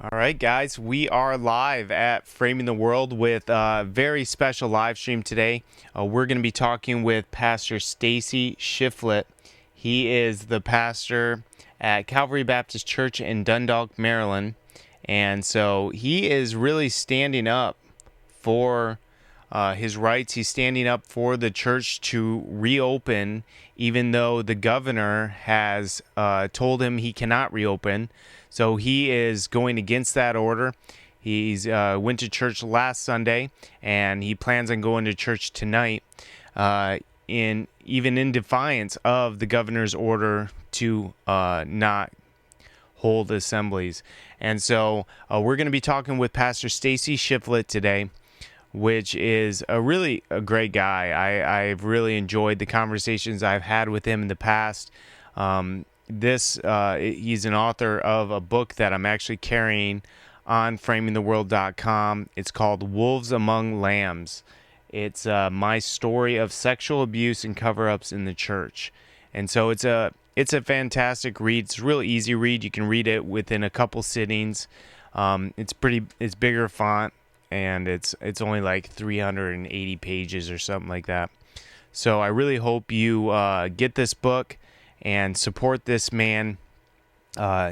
All right, guys, we are live at Framing the World with a very special live stream today. We're going to be talking with Pastor Stacey Shiflett. He is the pastor at Calvary Baptist Church in Dundalk, Maryland. And so he is really standing up for his rights. He's standing up for the church to reopen, even though the governor has told him he cannot reopen. So he is going against that order. He's went to church last Sunday, and he plans on going to church tonight, in defiance of the governor's order to not hold assemblies. And so we're going to be talking with Pastor Stacey Shiflett today, which is a great guy. I've really enjoyed the conversations I've had with him in the past. He's an author of a book that I'm actually carrying on framingtheworld.com. It's called Wolves Among Lambs. It's my story of sexual abuse and cover-ups in the church. And so it's a fantastic read. It's a real easy read. You can read it within a couple sittings. It's bigger font, and it's only like 380 pages or something like that. So I really hope you get this book and support this man.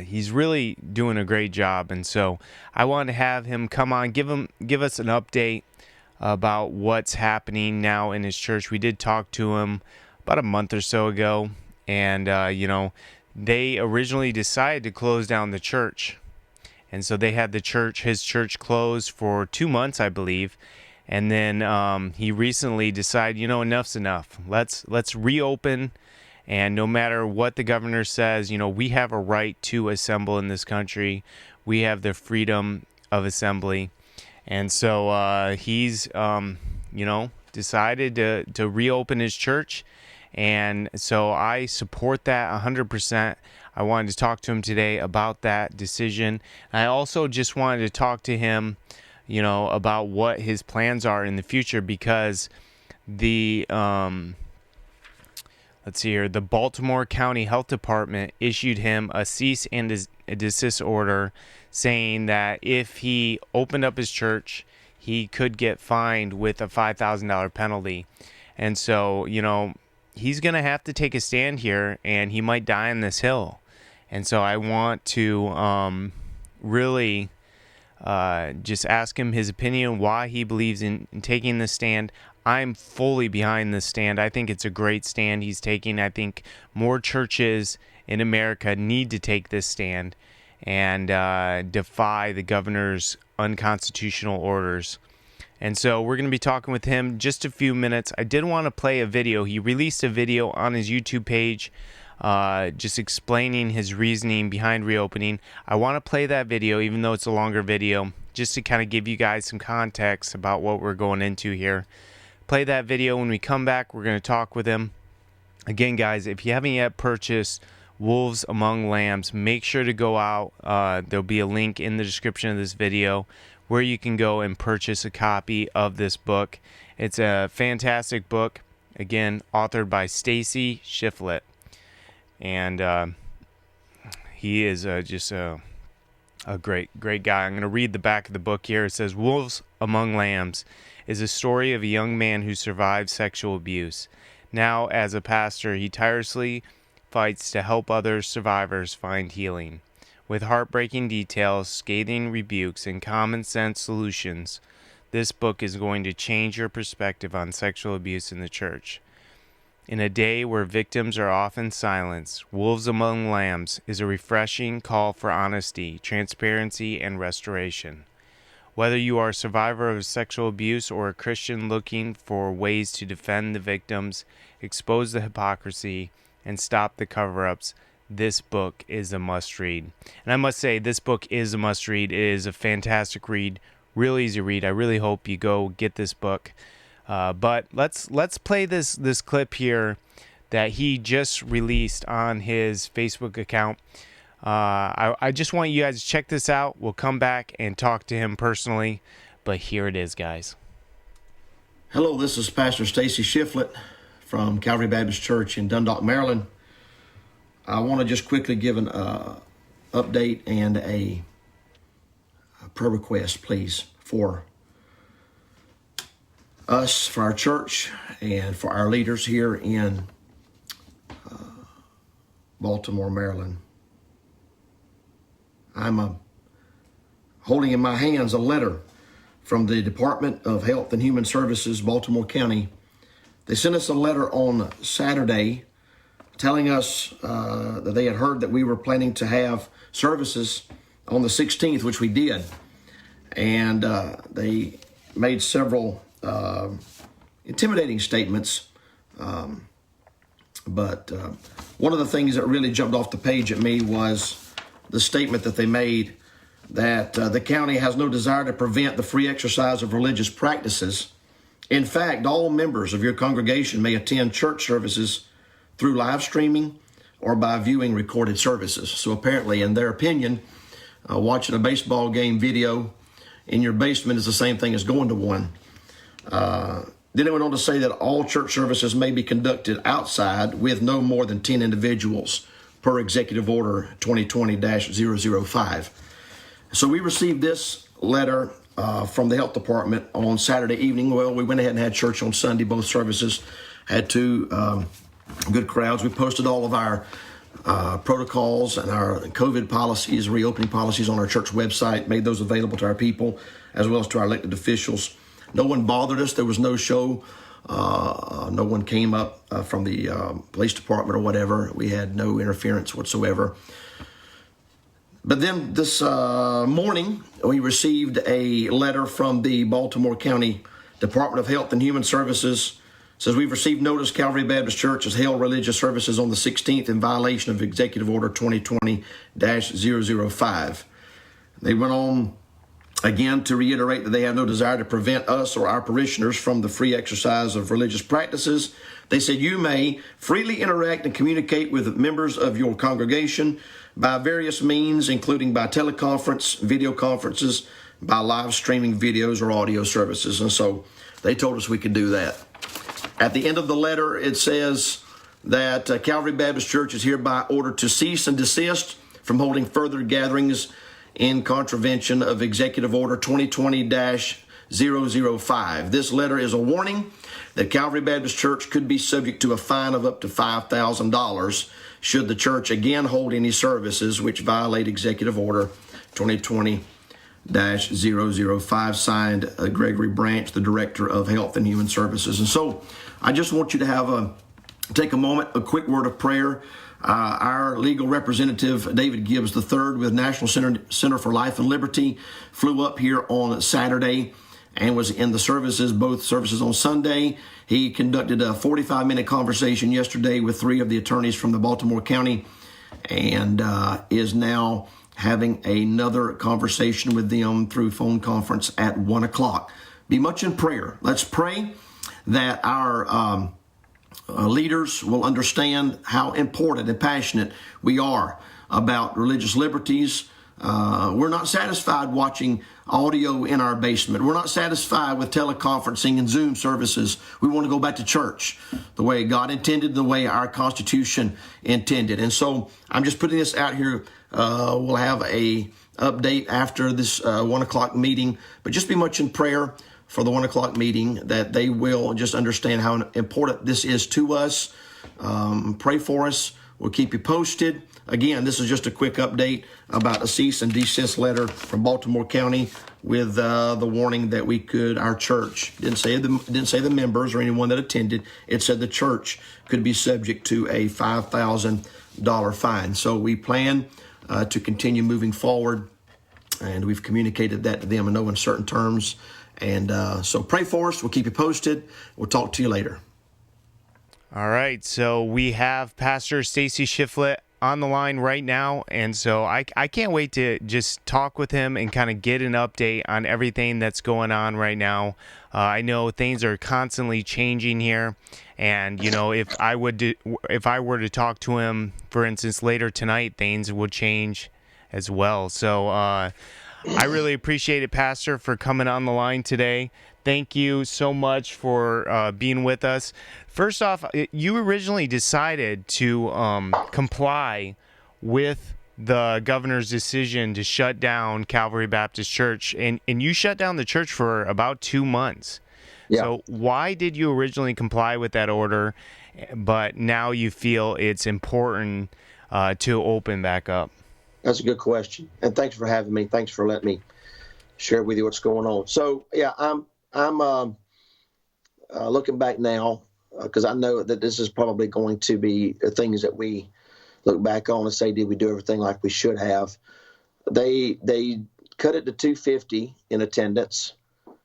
He's really doing a great job, and so I want to have him come on, give us an update about what's happening now in his church. We did talk to him about a month or so ago, and they originally decided to close down the church, and so they had his church closed for 2 months, I believe. And then he recently decided, enough's enough. Let's reopen. And no matter what the governor says, we have a right to assemble in this country. We have the freedom of assembly. And so he's, decided to reopen his church. And so I support that 100%. I wanted to talk to him today about that decision. I also just wanted to talk to him, about what his plans are in the future, because the the Baltimore County Health Department issued him a cease and desist order saying that if he opened up his church, he could get fined with a $5,000 penalty. And so, he's going to have to take a stand here, and he might die on this hill. And so I want to really just ask him his opinion, why he believes in taking this stand. I'm fully behind this stand. I think it's a great stand he's taking. I think more churches in America need to take this stand and defy the governor's unconstitutional orders. And so we're going to be talking with him just a few minutes. I did want to play a video. He released a video on his YouTube page just explaining his reasoning behind reopening. I want to play that video, even though it's a longer video, just to kind of give you guys some context about what we're going into here. Play that video. When we come back, we're going to talk with him. Again, guys, if you haven't yet purchased Wolves Among Lambs, make sure to go out. There'll be a link in the description of this video where you can go and purchase a copy of this book. It's a fantastic book, again, authored by Stacey Shiflett. And he is just a great guy. I'm going to read the back of the book here. It says, Wolves Among Lambs is a story of a young man who survived sexual abuse. Now, as a pastor, he tirelessly fights to help other survivors find healing. With heartbreaking details, scathing rebukes, and common sense solutions, this book is going to change your perspective on sexual abuse in the church. In a day where victims are often silenced, Wolves Among Lambs is a refreshing call for honesty, transparency, and restoration. Whether you are a survivor of sexual abuse or a Christian looking for ways to defend the victims, expose the hypocrisy, and stop the cover-ups, this book is a must-read. And I must say, this book is a must-read. It is a fantastic read, real easy read. I really hope you go get this book. But let's play this clip here that he just released on his Facebook account. I just want you guys to check this out. We'll come back and talk to him personally, but here it is, guys. Hello, this is Pastor Stacey Shiflett from Calvary Baptist Church in Dundalk, Maryland. I want to just quickly give an update and a prayer request, please, for us, for our church, and for our leaders here in Baltimore, Maryland. I'm holding in my hands a letter from the Department of Health and Human Services, Baltimore County. They sent us a letter on Saturday telling us that they had heard that we were planning to have services on the 16th, which we did. And they made several intimidating statements. But one of the things that really jumped off the page at me was the statement that they made that the county has no desire to prevent the free exercise of religious practices. In fact, all members of your congregation may attend church services through live streaming or by viewing recorded services. So apparently, in their opinion, watching a baseball game video in your basement is the same thing as going to one. Then it went on to say that all church services may be conducted outside with no more than 10 individuals per Executive Order 2020-005. So we received this letter from the health department on Saturday evening. Well, we went ahead and had church on Sunday. Both services had two good crowds. We posted all of our protocols and our COVID policies, reopening policies on our church website, made those available to our people as well as to our elected officials. No one bothered us. There was no show. No one came up from the police department or whatever. We had no interference whatsoever. But then this morning, we received a letter from the Baltimore County Department of Health and Human Services. It says, we've received notice Calvary Baptist Church has held religious services on the 16th in violation of Executive Order 2020-005. They went on again to reiterate that they have no desire to prevent us or our parishioners from the free exercise of religious practices. They said you may freely interact and communicate with members of your congregation by various means, including by teleconference, video conferences, by live streaming videos or audio services. And so they told us we could do that. At the end of the letter, it says that Calvary Baptist Church is hereby ordered to cease and desist from holding further gatherings in contravention of Executive Order 2020-005. This letter is a warning that Calvary Baptist Church could be subject to a fine of up to $5,000 should the church again hold any services which violate Executive Order 2020-005, signed Gregory Branch, the Director of Health and Human Services. And so I just want you to take a moment, a quick word of prayer. Our legal representative, David Gibbs III, with National Center for Life and Liberty, flew up here on Saturday and was in the services, both services on Sunday. He conducted a 45-minute conversation yesterday with three of the attorneys from the Baltimore County and is now having another conversation with them through phone conference at 1 o'clock. Be much in prayer. Let's pray that our leaders will understand how important and passionate we are about religious liberties. We're not satisfied watching audio in our basement. We're not satisfied with teleconferencing and Zoom services. We want to go back to church the way God intended, the way our Constitution intended. And so I'm just putting this out here. We'll have a update after this 1 o'clock meeting, but just be much in prayer for the 1 o'clock meeting that they will just understand how important this is to us. Pray for us. We'll keep you posted. Again, this is just a quick update about a cease and desist letter from Baltimore County with the warning that our church, didn't say the members or anyone that attended, it said the church could be subject to a $5,000 fine. So we plan to continue moving forward, and we've communicated that to them in no uncertain terms. And so pray for us. We'll keep you posted. We'll talk to you later. All right. So we have Pastor Stacey Shiflett on the line right now. And so I can't wait to just talk with him and kind of get an update on everything that's going on right now. I know things are constantly changing here. And, you know, if I were to talk to him, for instance, later tonight, things would change as well. So I really appreciate it, Pastor, for coming on the line today. Thank you so much for being with us. First off, you originally decided to comply with the governor's decision to shut down Calvary Baptist Church, and you shut down the church for about 2 months. Yeah. So why did you originally comply with that order, but now you feel it's important to open back up? That's a good question, and thanks for having me. Thanks for letting me share with you what's going on. So yeah, I'm looking back now because I know that this is probably going to be things that we look back on and say, did we do everything like we should have? They cut it to 250 in attendance,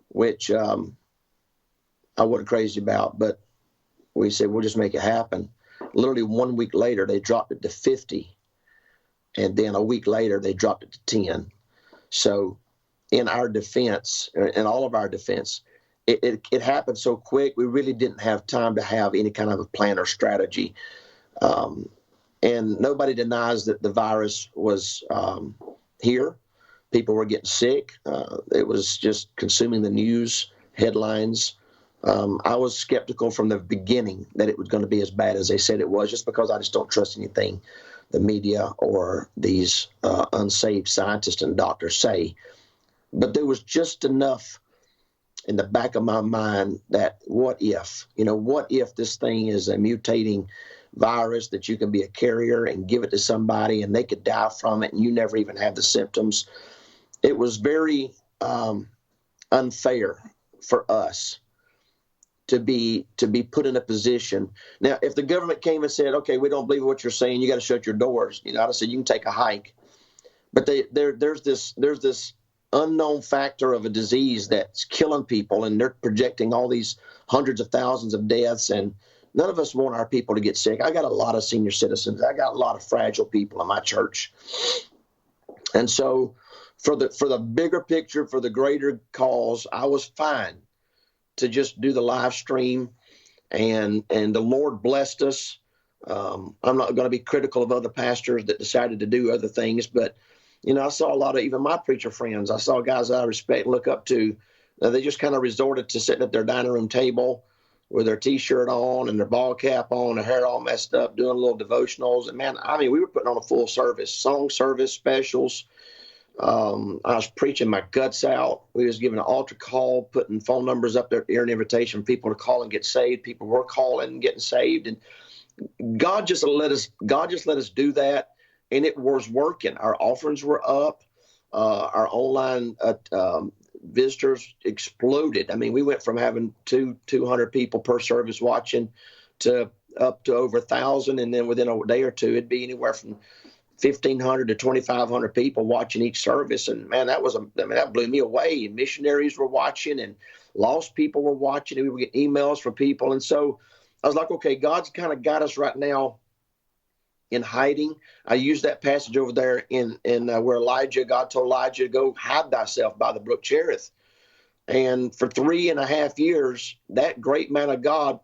which I wasn't crazy about, but we said we'll just make it happen. Literally 1 week later, they dropped it to 50. And then a week later, they dropped it to 10. So in our defense, in all of our defense, it happened so quick, we really didn't have time to have any kind of a plan or strategy. And nobody denies that the virus was here. People were getting sick. It was just consuming the news, headlines. I was skeptical from the beginning that it was going to be as bad as they said it was, just because I just don't trust anything the media or these unsaved scientists and doctors say. But there was just enough in the back of my mind that what if this thing is a mutating virus that you can be a carrier and give it to somebody and they could die from it and you never even have the symptoms. It was very unfair for us to be put in a position. Now, if the government came and said, okay, we don't believe what you're saying, you got to shut your doors, I'd have said you can take a hike. But there's this unknown factor of a disease that's killing people, and they're projecting all these hundreds of thousands of deaths, and none of us want our people to get sick. I got a lot of senior citizens. I got a lot of fragile people in my church. And so for the bigger picture, for the greater cause, I was fine to just do the live stream, and the Lord blessed us. I'm not going to be critical of other pastors that decided to do other things, but I saw a lot of even my preacher friends. I saw guys that I respect and look up to. They just kind of resorted to sitting at their dining room table with their T-shirt on and their ball cap on, their hair all messed up, doing little devotionals. And man, we were putting on a full service, song service, specials. I was preaching my guts out. We was giving an altar call, putting phone numbers up there, an invitation for people to call and get saved. People were calling and getting saved, and God just let us do that, and it was working. Our offerings were up. Our online visitors exploded. We went from having 200 people per service watching to up to over 1,000, and then within a day or two, it'd be anywhere from 1,500 to 2,500 people watching each service. And man, that blew me away. And missionaries were watching, and lost people were watching, and we would get emails from people. And so I was like, okay, God's kind of got us right now in hiding. I used that passage over there in where God told Elijah to go hide thyself by the brook Cherith. And for 3.5 years, that great man of God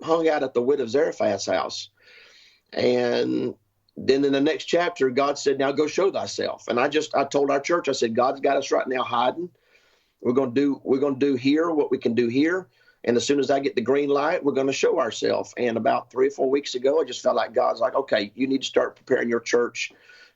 hung out at the widow Zarephath's house. And then in the next chapter, God said, now go show thyself. And I told our church, I said, God's got us right now hiding. We're going to do here what we can do here. And as soon as I get the green light, we're going to show ourselves. And about 3 or 4 weeks ago, I just felt like God's like, okay, you need to start preparing your church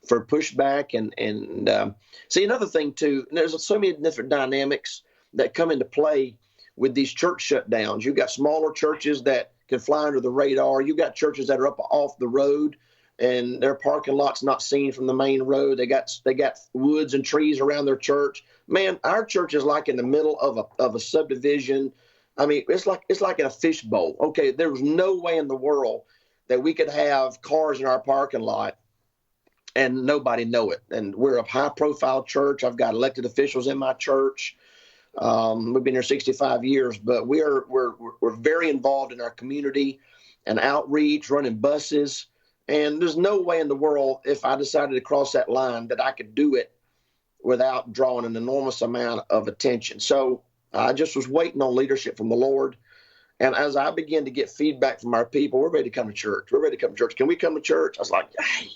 for pushback. And see, another thing too, there's so many different dynamics that come into play with these church shutdowns. You've got smaller churches that can fly under the radar. You've got churches that are up off the road, and their parking lot's not seen from the main road. They got woods and trees around their church. Man, our church is like in the middle of a subdivision. It's like in a fishbowl. Okay, there was no way in the world that we could have cars in our parking lot and nobody know it. And we're a high-profile church. I've got elected officials in my church. We've been here 65 years, but we're very involved in our community and outreach, running buses. And there's no way in the world, if I decided to cross that line, that I could do it without drawing an enormous amount of attention. So I just was waiting on leadership from the Lord. And as I began to get feedback from our people, we're ready to come to church. We're ready to come to church. Can we come to church? I was like, hey.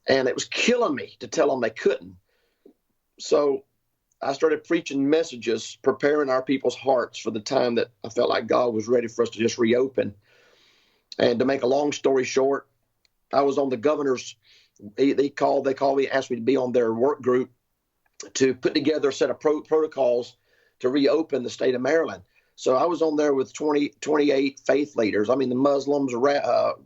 And it was killing me to tell them they couldn't. So I started preaching messages, preparing our people's hearts for the time that I felt like God was ready for us to just reopen. And to make a long story short, I was on the governor's They called me, asked me to be on their work group to put together a set of protocols to reopen the state of Maryland. So I was on there with 28 faith leaders. I mean, the Muslims,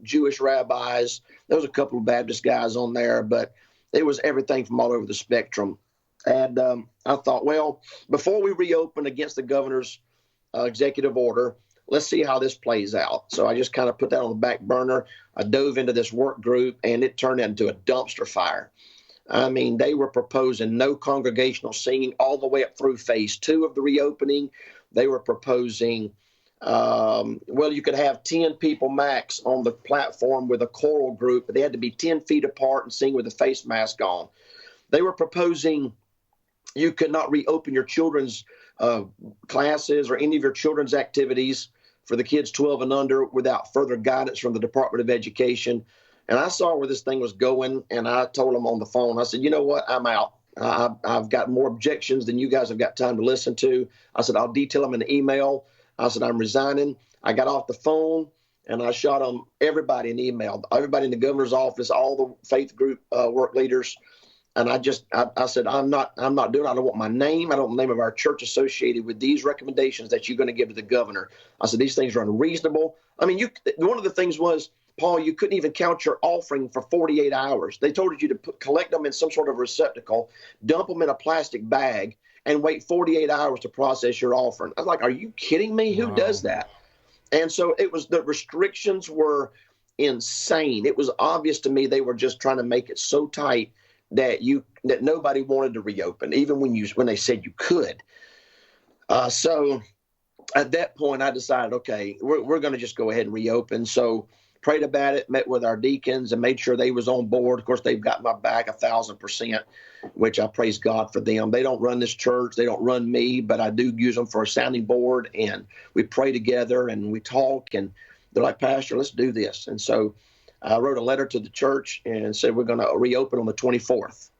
Jewish rabbis. There was a couple of Baptist guys on there, but it was everything from all over the spectrum. And I thought, well, before we reopen against the governor's executive order, let's see how this plays out. So I just kind of put that on the back burner. I dove into this work group, and it turned into a dumpster fire. I mean, they were proposing no congregational singing all the way up through phase 2 of the reopening. They were proposing, well, you could have 10 people max on the platform with a choral group, but they had to be 10 feet apart and sing with a face mask on. They were proposing you could not reopen your children's classes or any of your children's activities for the kids 12 and under without further guidance from the Department of Education. And I saw where this thing was going, and I told them on the phone, I said, you know what, I'm out. I've got more objections than you guys have got time to listen to. I said, I'll detail them in the email. I said, I'm resigning. I got off the phone, and I shot them everybody an email, everybody in the governor's office, all the faith group work leaders. And I said, I'm not doing it. I don't want my name. I don't want the name of our church associated with these recommendations that you're going to give to the governor. I said, these things are unreasonable. I mean, one of the things was, Paul, you couldn't even count your offering for 48 hours. They told you to collect them in some sort of receptacle, dump them in a plastic bag, and wait 48 hours to process your offering. I was like, are you kidding me? Who does that? And so the restrictions were insane. It was obvious to me they were just trying to make it so tight that nobody wanted to reopen, even when they said you could. So at that point, I decided, okay, we're going to just go ahead and reopen. So prayed about it, met with our deacons, and made sure they was on board. Of course, they've got my back 1,000%, which I praise God for them. They don't run this church. They don't run me, but I do use them for a sounding board, and we pray together, and we talk, and they're like, Pastor, let's do this. And so I wrote a letter to the church and said we're going to reopen on the 24th.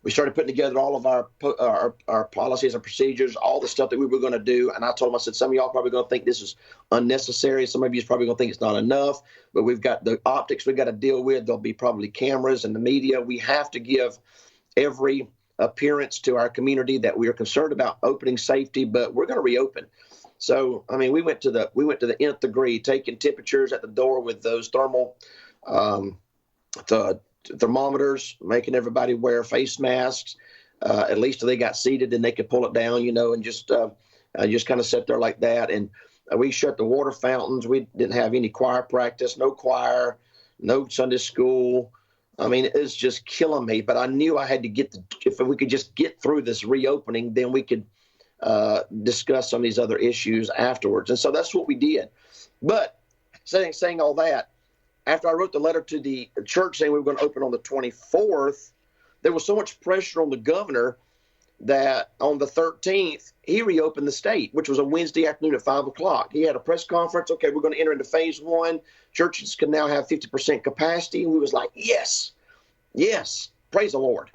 We started putting together all of our policies and procedures, all the stuff that we were going to do. And I told them, I said, some of y'all probably going to think this is unnecessary. Some of you is probably going to think it's not enough. But we've got the optics we've got to deal with. There'll be probably cameras and the media. We have to give every appearance to our community that we are concerned about opening safety, but we're going to reopen. So, I mean, we went to the nth degree, taking temperatures at the door with those thermal thermometers, making everybody wear face masks. At least till they got seated and they could pull it down, and just kind of sit there like that. And we shut the water fountains. We didn't have any choir practice, no choir, no Sunday school. I mean, it's just killing me. But I knew I had to if we could just get through this reopening, then we could discuss some of these other issues afterwards. And so that's what we did. But saying all that, after I wrote the letter to the church saying we were going to open on the 24th, there was so much pressure on the governor that on the 13th, he reopened the state, which was a Wednesday afternoon at 5 o'clock. He had a press conference. Okay, we're going to enter into phase 1. Churches can now have 50% capacity. And we was like, yes, praise the Lord.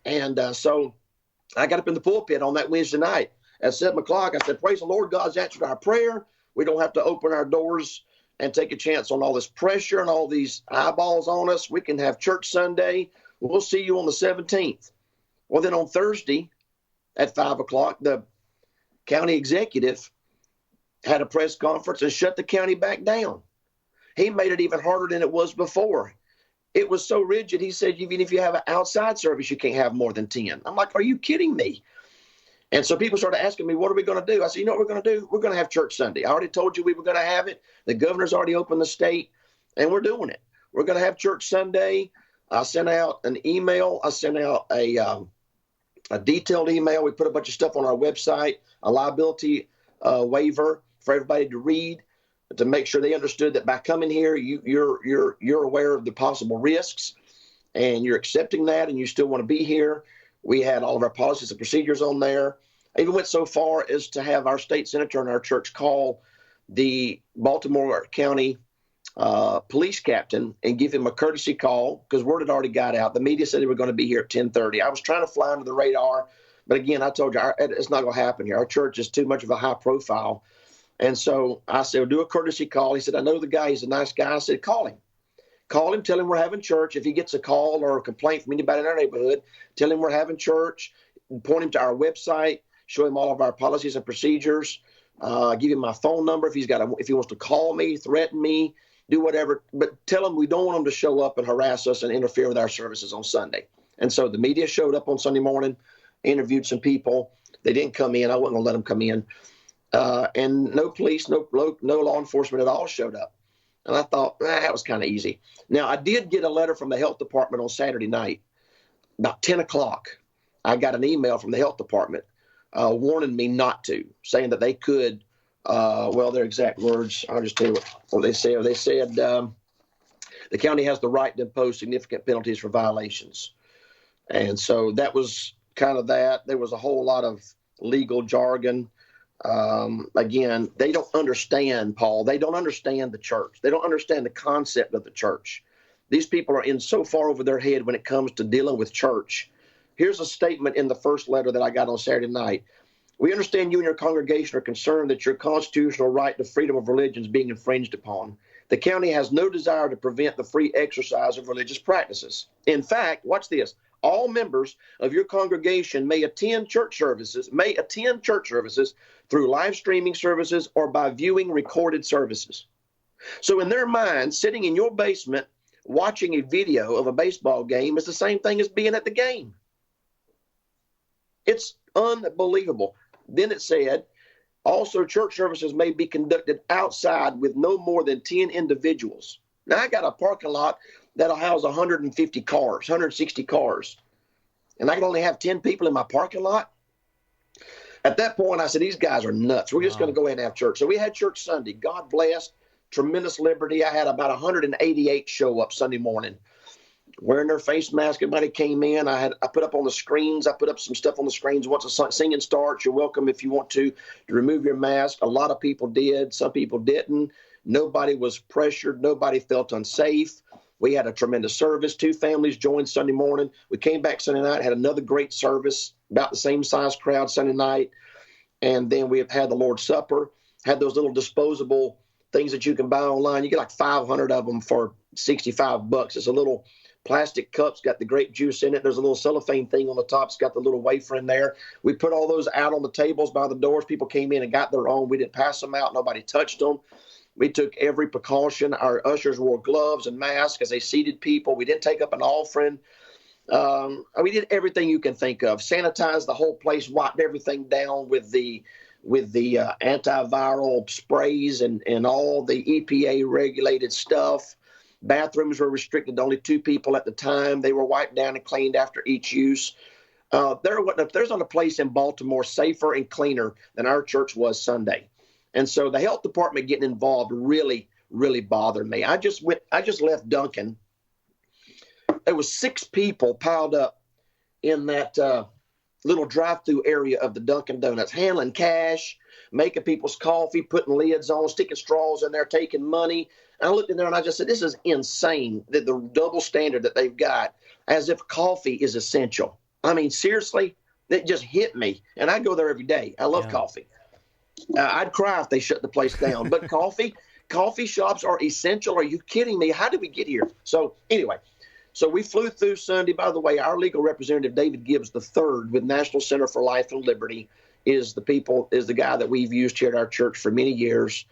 And so I got up in the pulpit on that Wednesday night at 7 o'clock. I said, praise the Lord, God's answered our prayer. We don't have to open our doors and take a chance on all this pressure and all these eyeballs on us. We can have church Sunday. We'll see you on the 17th. Well, then on Thursday at 5 o'clock, the county executive had a press conference and shut the county back down. He made it even harder than it was before. It was so rigid. He said, even if you have an outside service, you can't have more than 10. I'm like, are you kidding me? And so people started asking me, what are we going to do? I said, you know what we're going to do? We're going to have church Sunday. I already told you we were going to have it. The governor's already opened the state, and we're doing it. We're going to have church Sunday. I sent out an email. I sent out a detailed email. We put a bunch of stuff on our website, a liability waiver for everybody to read, to make sure they understood that by coming here, you're aware of the possible risks, and you're accepting that, and you still want to be here. We had all of our policies and procedures on there. I even went so far as to have our state senator and our church call the Baltimore County police captain and give him a courtesy call because word had already got out. The media said they were going to be here at 10:30. I was trying to fly under the radar, but again, I told you it's not going to happen here. Our church is too much of a high profile. And so I said, well, do a courtesy call. He said, I know the guy. He's a nice guy. I said, call him. Call him, tell him we're having church. If he gets a call or a complaint from anybody in our neighborhood, tell him we're having church, point him to our website, show him all of our policies and procedures, give him my phone number if he wants to call me, threaten me, do whatever. But tell him we don't want him to show up and harass us and interfere with our services on Sunday. And so the media showed up on Sunday morning, interviewed some people. They didn't come in. I wasn't going to let them come in. And no police, no law enforcement at all showed up. And I thought, that was kind of easy. Now, I did get a letter from the health department on Saturday night. About 10 o'clock, I got an email from the health department warning me not to, saying that they could, their exact words, I'll just tell you what they said. They said the county has the right to impose significant penalties for violations. And so that was kind of that. There was a whole lot of legal jargon. Again, they don't understand, Paul. They don't understand the church. They don't understand the concept of the church. These people are in so far over their head when it comes to dealing with church. Here's a statement in the first letter that I got on Saturday night. We understand you and your congregation are concerned that your constitutional right to freedom of religion is being infringed upon. The county has no desire to prevent the free exercise of religious practices. In fact, watch this. All members of your congregation may attend church services through live streaming services or by viewing recorded services. So in their mind, sitting in your basement watching a video of a baseball game is the same thing as being at the game. It's unbelievable. Then it said, also church services may be conducted outside with no more than 10 individuals. Now, I got a parking lot that'll house 150 cars, 160 cars. And I can only have 10 people in my parking lot. At that point, I said, these guys are nuts. We're just going to go ahead and have church. So we had church Sunday. God bless. Tremendous liberty. I had about 188 show up Sunday morning wearing their face mask. Everybody came in. I put up on the screens. I put up some stuff on the screens. Once the singing starts, you're welcome if you want to remove your mask. A lot of people did. Some people didn't. Nobody was pressured. Nobody felt unsafe. We had a tremendous service. 2 families joined Sunday morning. We came back Sunday night, had another great service, about the same size crowd Sunday night. And then we have had the Lord's Supper, had those little disposable things that you can buy online. You get like 500 of them for $65. It's a little plastic cups, got the grape juice in it. There's a little cellophane thing on the top. It's got the little wafer in there. We put all those out on the tables by the doors. People came in and got their own. We didn't pass them out. Nobody touched them. We took every precaution. Our ushers wore gloves and masks as they seated people. We didn't take up an offering. We did everything you can think of. Sanitized the whole place, wiped everything down with the antiviral sprays and all the EPA regulated stuff. Bathrooms were restricted to only 2 people at the time. They were wiped down and cleaned after each use. There's not a place in Baltimore safer and cleaner than our church was Sunday. And so the health department getting involved really, really bothered me. I just left Duncan. There was 6 people piled up in that little drive-through area of the Dunkin' Donuts, handling cash, making people's coffee, putting lids on, sticking straws in there, taking money. And I looked in there and I just said, this is insane, the double standard that they've got, as if coffee is essential. I mean, seriously, it just hit me. And I go there every day. I love coffee. I'd cry if they shut the place down. But coffee shops are essential. Are you kidding me? How did we get here? So anyway, so we flew through Sunday. By the way, our legal representative, David Gibbs III, with National Center for Life and Liberty, is the guy that we've used here at our church for many years.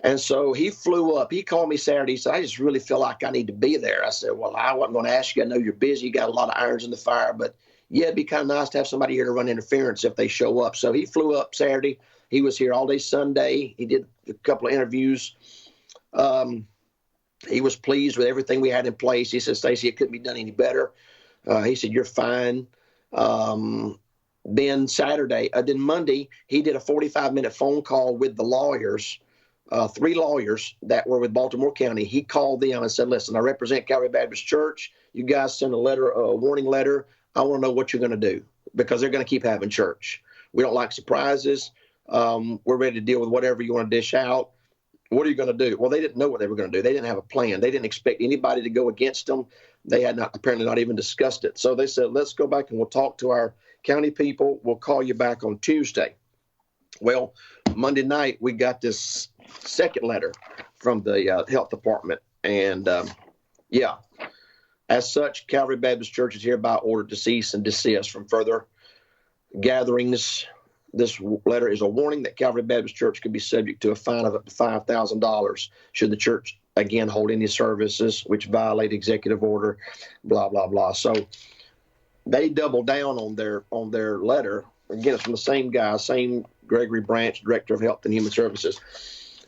And so he flew up. He called me Saturday. He said, I just really feel like I need to be there. I said, well, I wasn't going to ask you. I know you're busy. You got a lot of irons in the fire. But, yeah, it'd be kind of nice to have somebody here to run interference if they show up. So he flew up Saturday. He was here all day Sunday. He did a couple of interviews. He was pleased with everything we had in place. He said, Stacey, it couldn't be done any better. He said, you're fine. Then Monday, he did a 45-minute phone call with the lawyers, 3 lawyers that were with Baltimore County. He called them and said, listen, I represent Calvary Baptist Church. You guys send a warning letter. I want to know what you're going to do because they're going to keep having church. We don't like surprises. We're ready to deal with whatever you want to dish out. What are you going to do? Well, they didn't know what they were going to do. They didn't have a plan. They didn't expect anybody to go against them. They had apparently not even discussed it. So they said, let's go back and we'll talk to our county people. We'll call you back on Tuesday. Well, Monday night, we got this second letter from the health department. And Yeah. As such, Calvary Baptist Church is hereby ordered to cease and desist from further gatherings. This letter is a warning that Calvary Baptist Church could be subject to a fine of up to $5,000 should the church again hold any services which violate executive order, blah, blah, blah. So they doubled down on their letter. Again, it's from the same guy, same Gregory Branch, Director of Health and Human Services.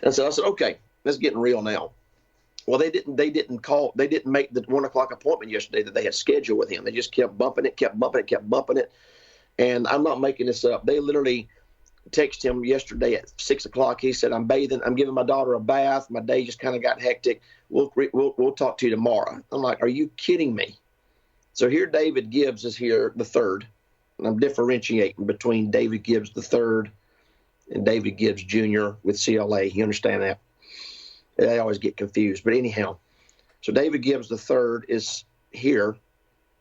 And so I said, okay, let's get real now. Well, they didn't make the 1:00 appointment yesterday that they had scheduled with him. They just kept bumping it. And I'm not making this up. They literally texted him yesterday at 6:00. He said, I'm bathing. I'm giving my daughter a bath. My day just kind of got hectic. We'll talk to you tomorrow. I'm like, are you kidding me? So here David Gibbs is here, the third. And I'm differentiating between David Gibbs the third and David Gibbs Jr. with CLA. You understand that? They always get confused. But anyhow, so David Gibbs the third is here,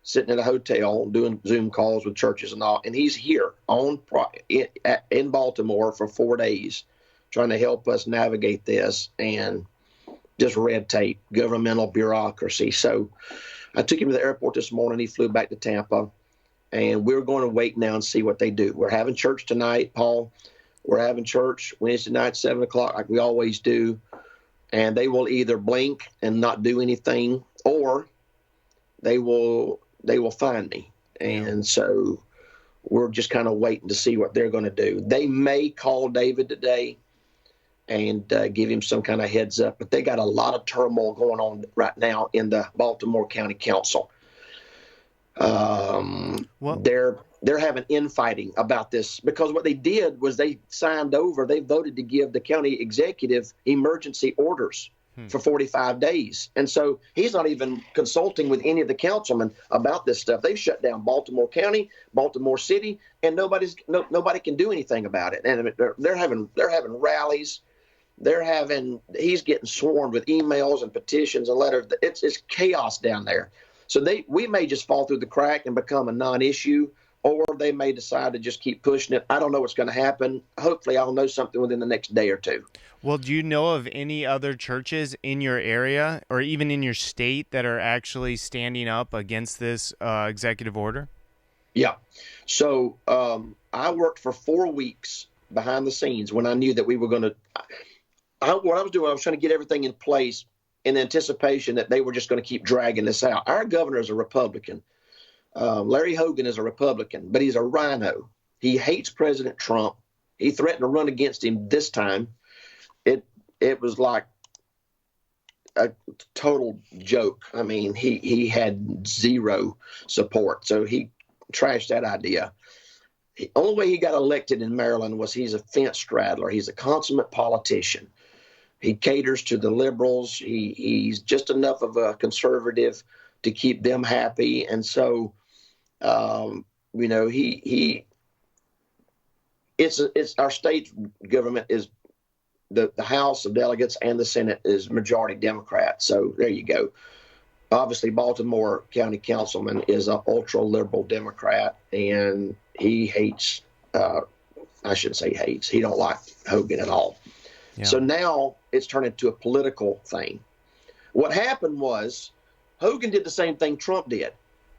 sitting at a hotel doing Zoom calls with churches and all, and he's here in Baltimore for 4 days trying to help us navigate this and just red tape, governmental bureaucracy. So I took him to the airport this morning. He flew back to Tampa, and we're going to wait now and see what they do. We're having church tonight, Paul. We're having church Wednesday night, 7:00, like we always do, and they will either blink and not do anything, or they will find me. And so we're just kind of waiting to see what they're going to do. They may call David today and give him some kind of heads up, but they got a lot of turmoil going on right now in the Baltimore County Council. They're having infighting about this because what they did was they voted to give the county executive emergency orders for 45 days. And so he's not even consulting with any of the councilmen about this stuff. They've shut down Baltimore County, Baltimore City, and nobody can do anything about it. And they're having rallies. He's getting swarmed with emails and petitions and letters. It's chaos down there. So we may just fall through the crack and become a non-issue, or they may decide to just keep pushing it. I don't know what's going to happen. Hopefully I'll know something within the next day or two. Well, do you know of any other churches in your area or even in your state that are actually standing up against this executive order? Yeah. So I worked for 4 weeks behind the scenes when I knew that we were going to what I was doing, I was trying to get everything in place in anticipation that they were just going to keep dragging this out. Our governor is a Republican. Larry Hogan is a Republican, but he's a rhino. He hates President Trump. He threatened to run against him this time. It was like a total joke. I mean, he had zero support, so he trashed that idea. The only way he got elected in Maryland was he's a fence straddler. He's a consummate politician. He caters to the liberals. He's just enough of a conservative to keep them happy. And so, it's our state government is the House of Delegates and the Senate is majority Democrat. So there you go. Obviously, Baltimore County Councilman is an ultra liberal Democrat, and he hates. I shouldn't say hates. He don't like Hogan at all. Yeah. So now it's turned into a political thing. What happened was Hogan did the same thing Trump did.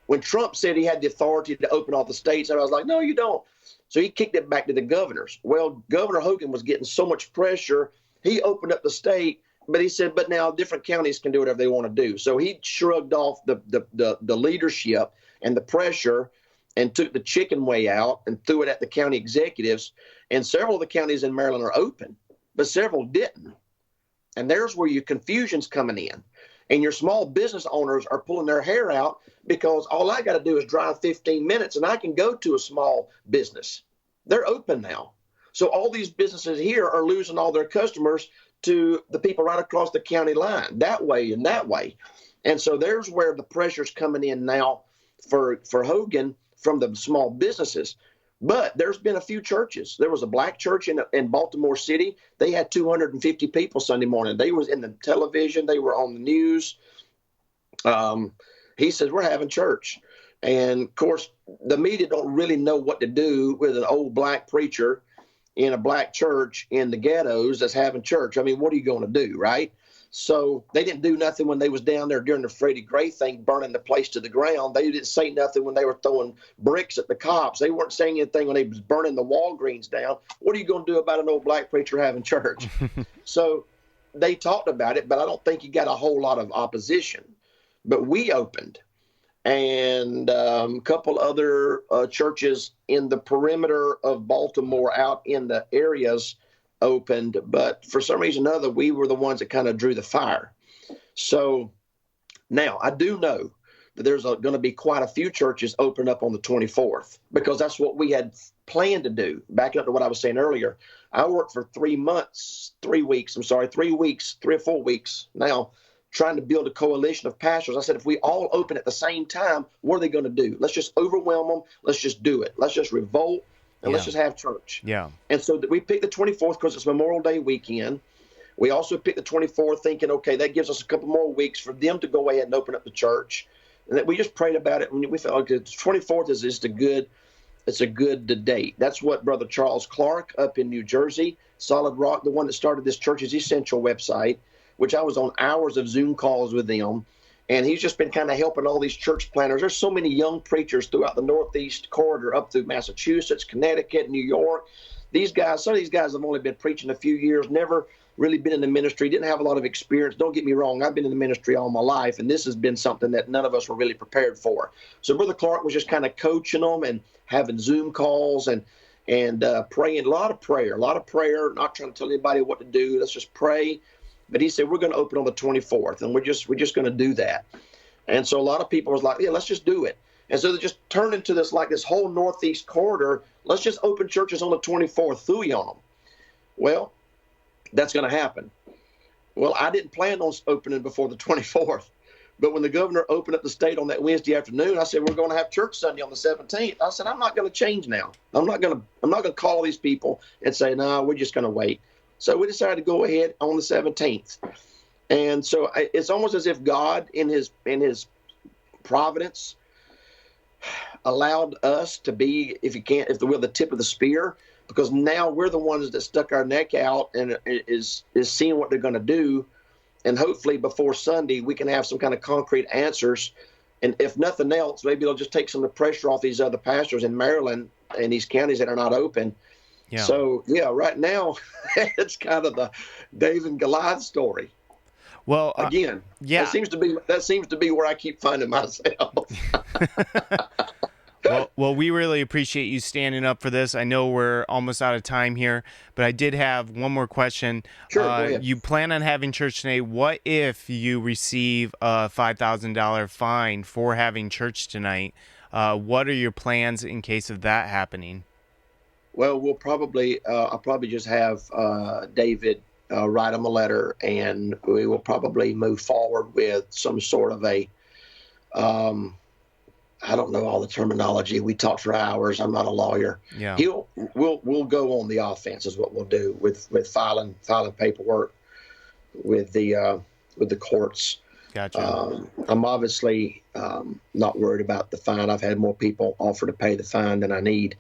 When Trump said he had the authority to open all the states, I was like, no, you don't. So he kicked it back to the governors. Well, Governor Hogan was getting so much pressure, he opened up the state, but he said, but now different counties can do whatever they want to do. So he shrugged off the leadership and the pressure and took the chicken way out and threw it at the county executives. And several of the counties in Maryland are open, but several didn't. And there's where your confusion's coming in. And your small business owners are pulling their hair out because all I got to do is drive 15 minutes and I can go to a small business. They're open now. So all these businesses here are losing all their customers to the people right across the county line, that way and that way. And so there's where the pressure's coming in now for Hogan from the small businesses. But there's been a few churches. There was a black church in Baltimore City. They had 250 people Sunday morning. They was in the television. They were on the news. He says, we're having church. And, of course, the media don't really know what to do with an old black preacher in a black church in the ghettos that's having church. I mean, what are you going to do, right? So they didn't do nothing when they was down there during the Freddie Gray thing, burning the place to the ground. They didn't say nothing when they were throwing bricks at the cops. They weren't saying anything when they was burning the Walgreens down. What are you going to do about an old black preacher having church? So they talked about it, but I don't think he got a whole lot of opposition. But we opened, and a couple other churches in the perimeter of Baltimore out in the areas opened, but for some reason or other, we were the ones that kind of drew the fire. So now I do know that there's going to be quite a few churches open up on the 24th, because that's what we had planned to do. Back up to what I was saying earlier, I worked for 3 weeks, 3 or 4 weeks now, trying to build a coalition of pastors. I said, if we all open at the same time, what are they going to do? Let's just overwhelm them. Let's just do it. Let's just revolt. And let's just have church. Yeah. And so we picked the 24th because it's Memorial Day weekend. We also picked the 24th thinking, okay, that gives us a couple more weeks for them to go ahead and open up the church. And that we just prayed about it. And we felt, okay, the 24th is just it's a good date. That's what Brother Charles Clark up in New Jersey, Solid Rock, the one that started this Church's Essential website, which I was on hours of Zoom calls with them. And he's just been kind of helping all these church planners. There's so many young preachers throughout the Northeast corridor, up through Massachusetts, Connecticut, New York. These guys, some of these guys have only been preaching a few years, never really been in the ministry, didn't have a lot of experience. Don't get me wrong, I've been in the ministry all my life, and this has been something that none of us were really prepared for. So Brother Clark was just kind of coaching them and having Zoom calls and praying, a lot of prayer, not trying to tell anybody what to do. Let's just pray. But he said, we're going to open on the 24th, and we're just going to do that. And so a lot of people was like, yeah, let's just do it. And so they just turned into this whole Northeast corridor. Let's just open churches on the 24th, thooey on them. Well, that's going to happen. Well, I didn't plan on opening before the 24th. But when the governor opened up the state on that Wednesday afternoon, I said, we're going to have church Sunday on the 17th. I said, I'm not going to change now. I'm not going to call these people and say, no, we're just going to wait. So we decided to go ahead on the 17th. And so it's almost as if God, in his providence, allowed us to be, if we're the tip of the spear, because now we're the ones that stuck our neck out and is seeing what they're going to do. And hopefully before Sunday, we can have some kind of concrete answers. And if nothing else, maybe it'll just take some of the pressure off these other pastors in Maryland and these counties that are not open. Yeah. So, right now, it's kind of the David and Goliath story. Well, again, that seems to be where I keep finding myself. Well, we really appreciate you standing up for this. I know we're almost out of time here, but I did have one more question. Sure, go ahead. You plan on having church today. What if you receive a $5,000 fine for having church tonight? What are your plans in case of that happening? Well, I'll probably just have David write him a letter, and we will probably move forward with some sort of a, I don't know all the terminology. We talked for hours. I'm not a lawyer. Yeah. We'll go on the offense is what we'll do with filing paperwork with the courts. Gotcha. I'm obviously not worried about the fine. I've had more people offer to pay the fine than I need.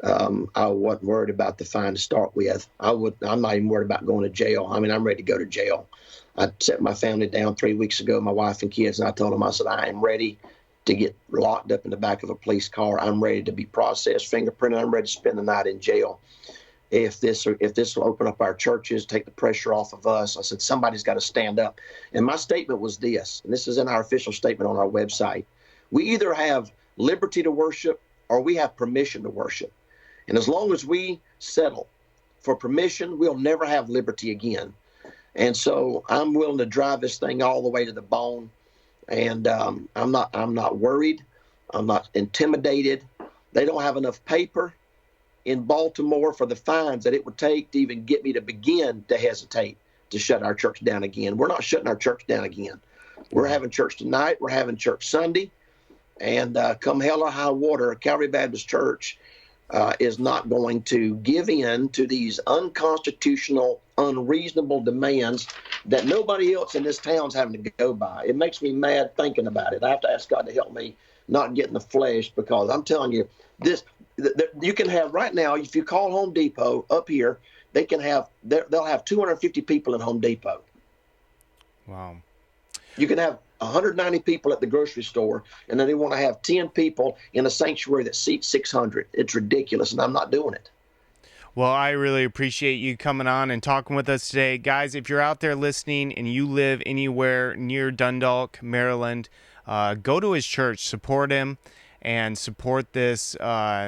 I wasn't worried about the fine to start with. I'm not even worried about going to jail. I mean, I'm ready to go to jail. I set my family down 3 weeks ago, my wife and kids, and I told them, I said, I am ready to get locked up in the back of a police car. I'm ready to be processed, fingerprinted. I'm ready to spend the night in jail. If this will open up our churches, take the pressure off of us, I said, somebody's got to stand up. And my statement was this, and this is in our official statement on our website. We either have liberty to worship or we have permission to worship. And as long as we settle for permission, we'll never have liberty again. And so I'm willing to drive this thing all the way to the bone. And I'm not worried. I'm not intimidated. They don't have enough paper in Baltimore for the fines that it would take to even get me to begin to hesitate to shut our church down again. We're not shutting our church down again. We're having church tonight. We're having church Sunday. And come hell or high water, Calvary Baptist Church is not going to give in to these unconstitutional, unreasonable demands that nobody else in this town's having to go by. It makes me mad thinking about it. I have to ask God to help me not get in the flesh, because I'm telling you, you can have right now, if you call Home Depot up here, they'll have 250 people in Home Depot. Wow. You can have 190 people at the grocery store, and then they want to have 10 people in a sanctuary that seats 600. It's ridiculous, and I'm not doing it. Well, I really appreciate you coming on and talking with us today. Guys, if you're out there listening and you live anywhere near Dundalk, Maryland, go to his church, support him, and support this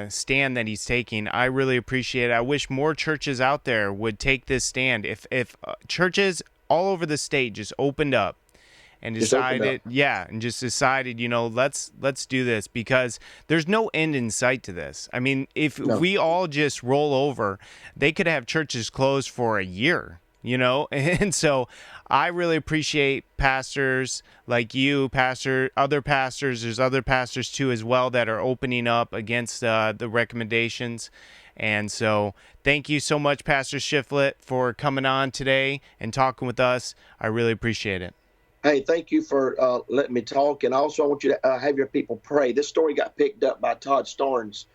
stand that he's taking. I really appreciate it. I wish more churches out there would take this stand. If churches all over the state just opened up and decided, let's do this, because there's no end in sight to this. I mean, if we all just roll over, they could have churches closed for a year, and so I really appreciate pastors like you, other pastors. There's other pastors too as well that are opening up against the recommendations. And so thank you so much, Pastor Shiflett, for coming on today and talking with us. I really appreciate it. Hey, thank you for letting me talk. And also, I want you to have your people pray. This story got picked up by Todd Starnes.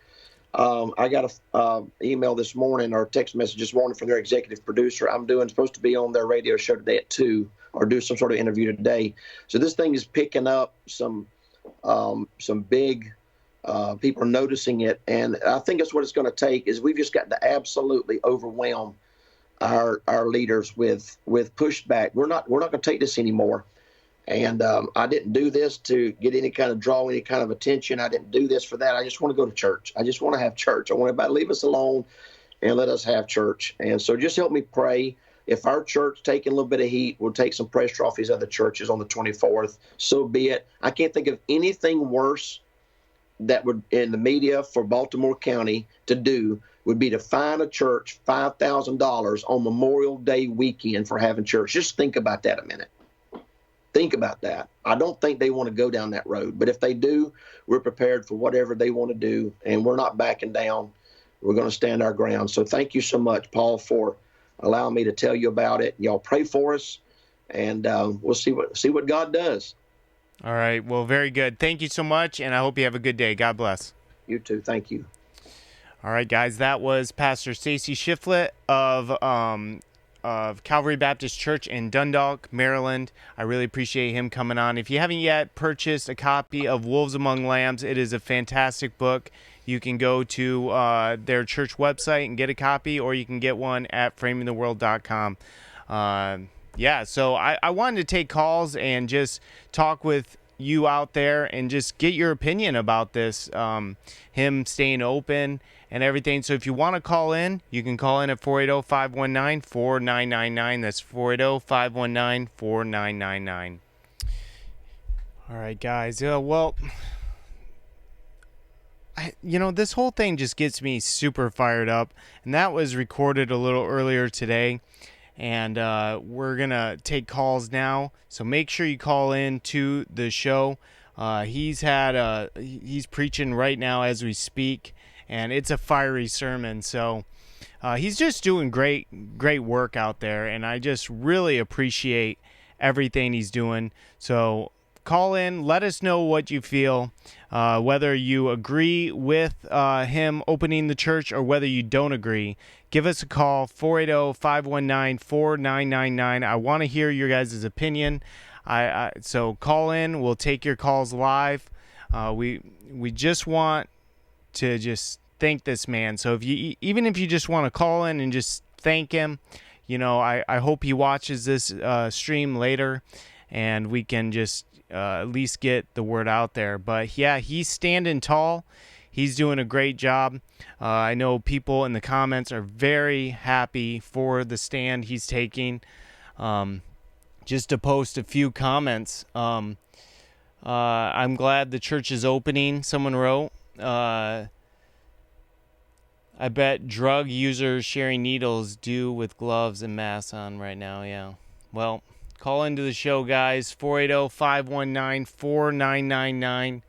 I got an email this morning, or text message this morning from their executive producer. I'm supposed to be on their radio show today at 2, or do some sort of interview today. So this thing is picking up some big people are noticing it. And I think that's what it's going to take, is we've just got to absolutely overwhelm our leaders with pushback. We're not going to take this anymore. And I didn't do this to get any kind of attention. I didn't do this for that. I just want to go to church. I just want to have church. I want everybody to leave us alone and let us have church. And so just help me pray. If our church taking a little bit of heat, we'll take some pressure off these other churches on the 24th. So be it. I can't think of anything worse that would in the media for Baltimore County to do would be to fine a church $5,000 on Memorial Day weekend for having church. Just think about that a minute. Think about that. I don't think they want to go down that road, but if they do, we're prepared for whatever they want to do, and we're not backing down. We're going to stand our ground. So thank you so much, Paul, for allowing me to tell you about it. Y'all pray for us, and we'll see what God does. All right. Well, very good. Thank you so much, and I hope you have a good day. God bless. You too. Thank you. All right, guys. That was Pastor Stacey Shiflett of Calvary Baptist Church in Dundalk, Maryland. I really appreciate him coming on. If you haven't yet purchased a copy of Wolves Among Lambs, it is a fantastic book. You can go to their church website and get a copy, or you can get one at framingtheworld.com. So I wanted to take calls and just talk with you out there and just get your opinion about this, him staying open and everything. So if you want to call in, you can call in at 480-519-4999. That's 480-519-4999. All right, guys. This whole thing just gets me super fired up. And that was recorded a little earlier today. And we're going to take calls now. So make sure you call in to the show. He's preaching right now as we speak. And it's a fiery sermon. So he's just doing great work out there. And I just really appreciate everything he's doing. So call in. Let us know what you feel, whether you agree with him opening the church or whether you don't agree. Give us a call, 480-519-4999. I want to hear your guys' opinion. So call in. We'll take your calls live. We just want to just thank this man. So even if you just want to call in and just thank him, I hope he watches this stream later, and we can just at least get the word out there. But yeah, he's standing tall. He's doing a great job. I know people in the comments are very happy for the stand he's taking. Just to post a few comments, I'm glad the church is opening. Someone wrote, I bet drug users sharing needles do with gloves and masks on right now. Yeah. Well, call into the show, guys. 480-519-4999.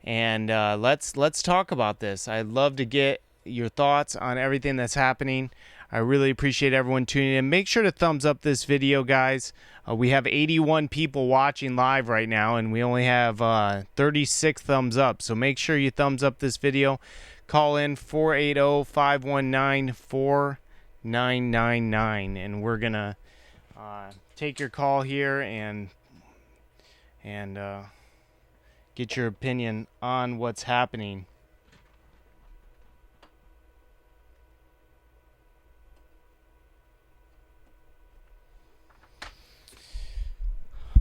And let's talk about this. I'd love to get your thoughts on everything that's happening. I really appreciate everyone tuning in. Make sure to thumbs up this video, guys. We have 81 people watching live right now, and we only have 36 thumbs up. So make sure you thumbs up this video. Call in 480-519-4999, and we're going to take your call here and get your opinion on what's happening.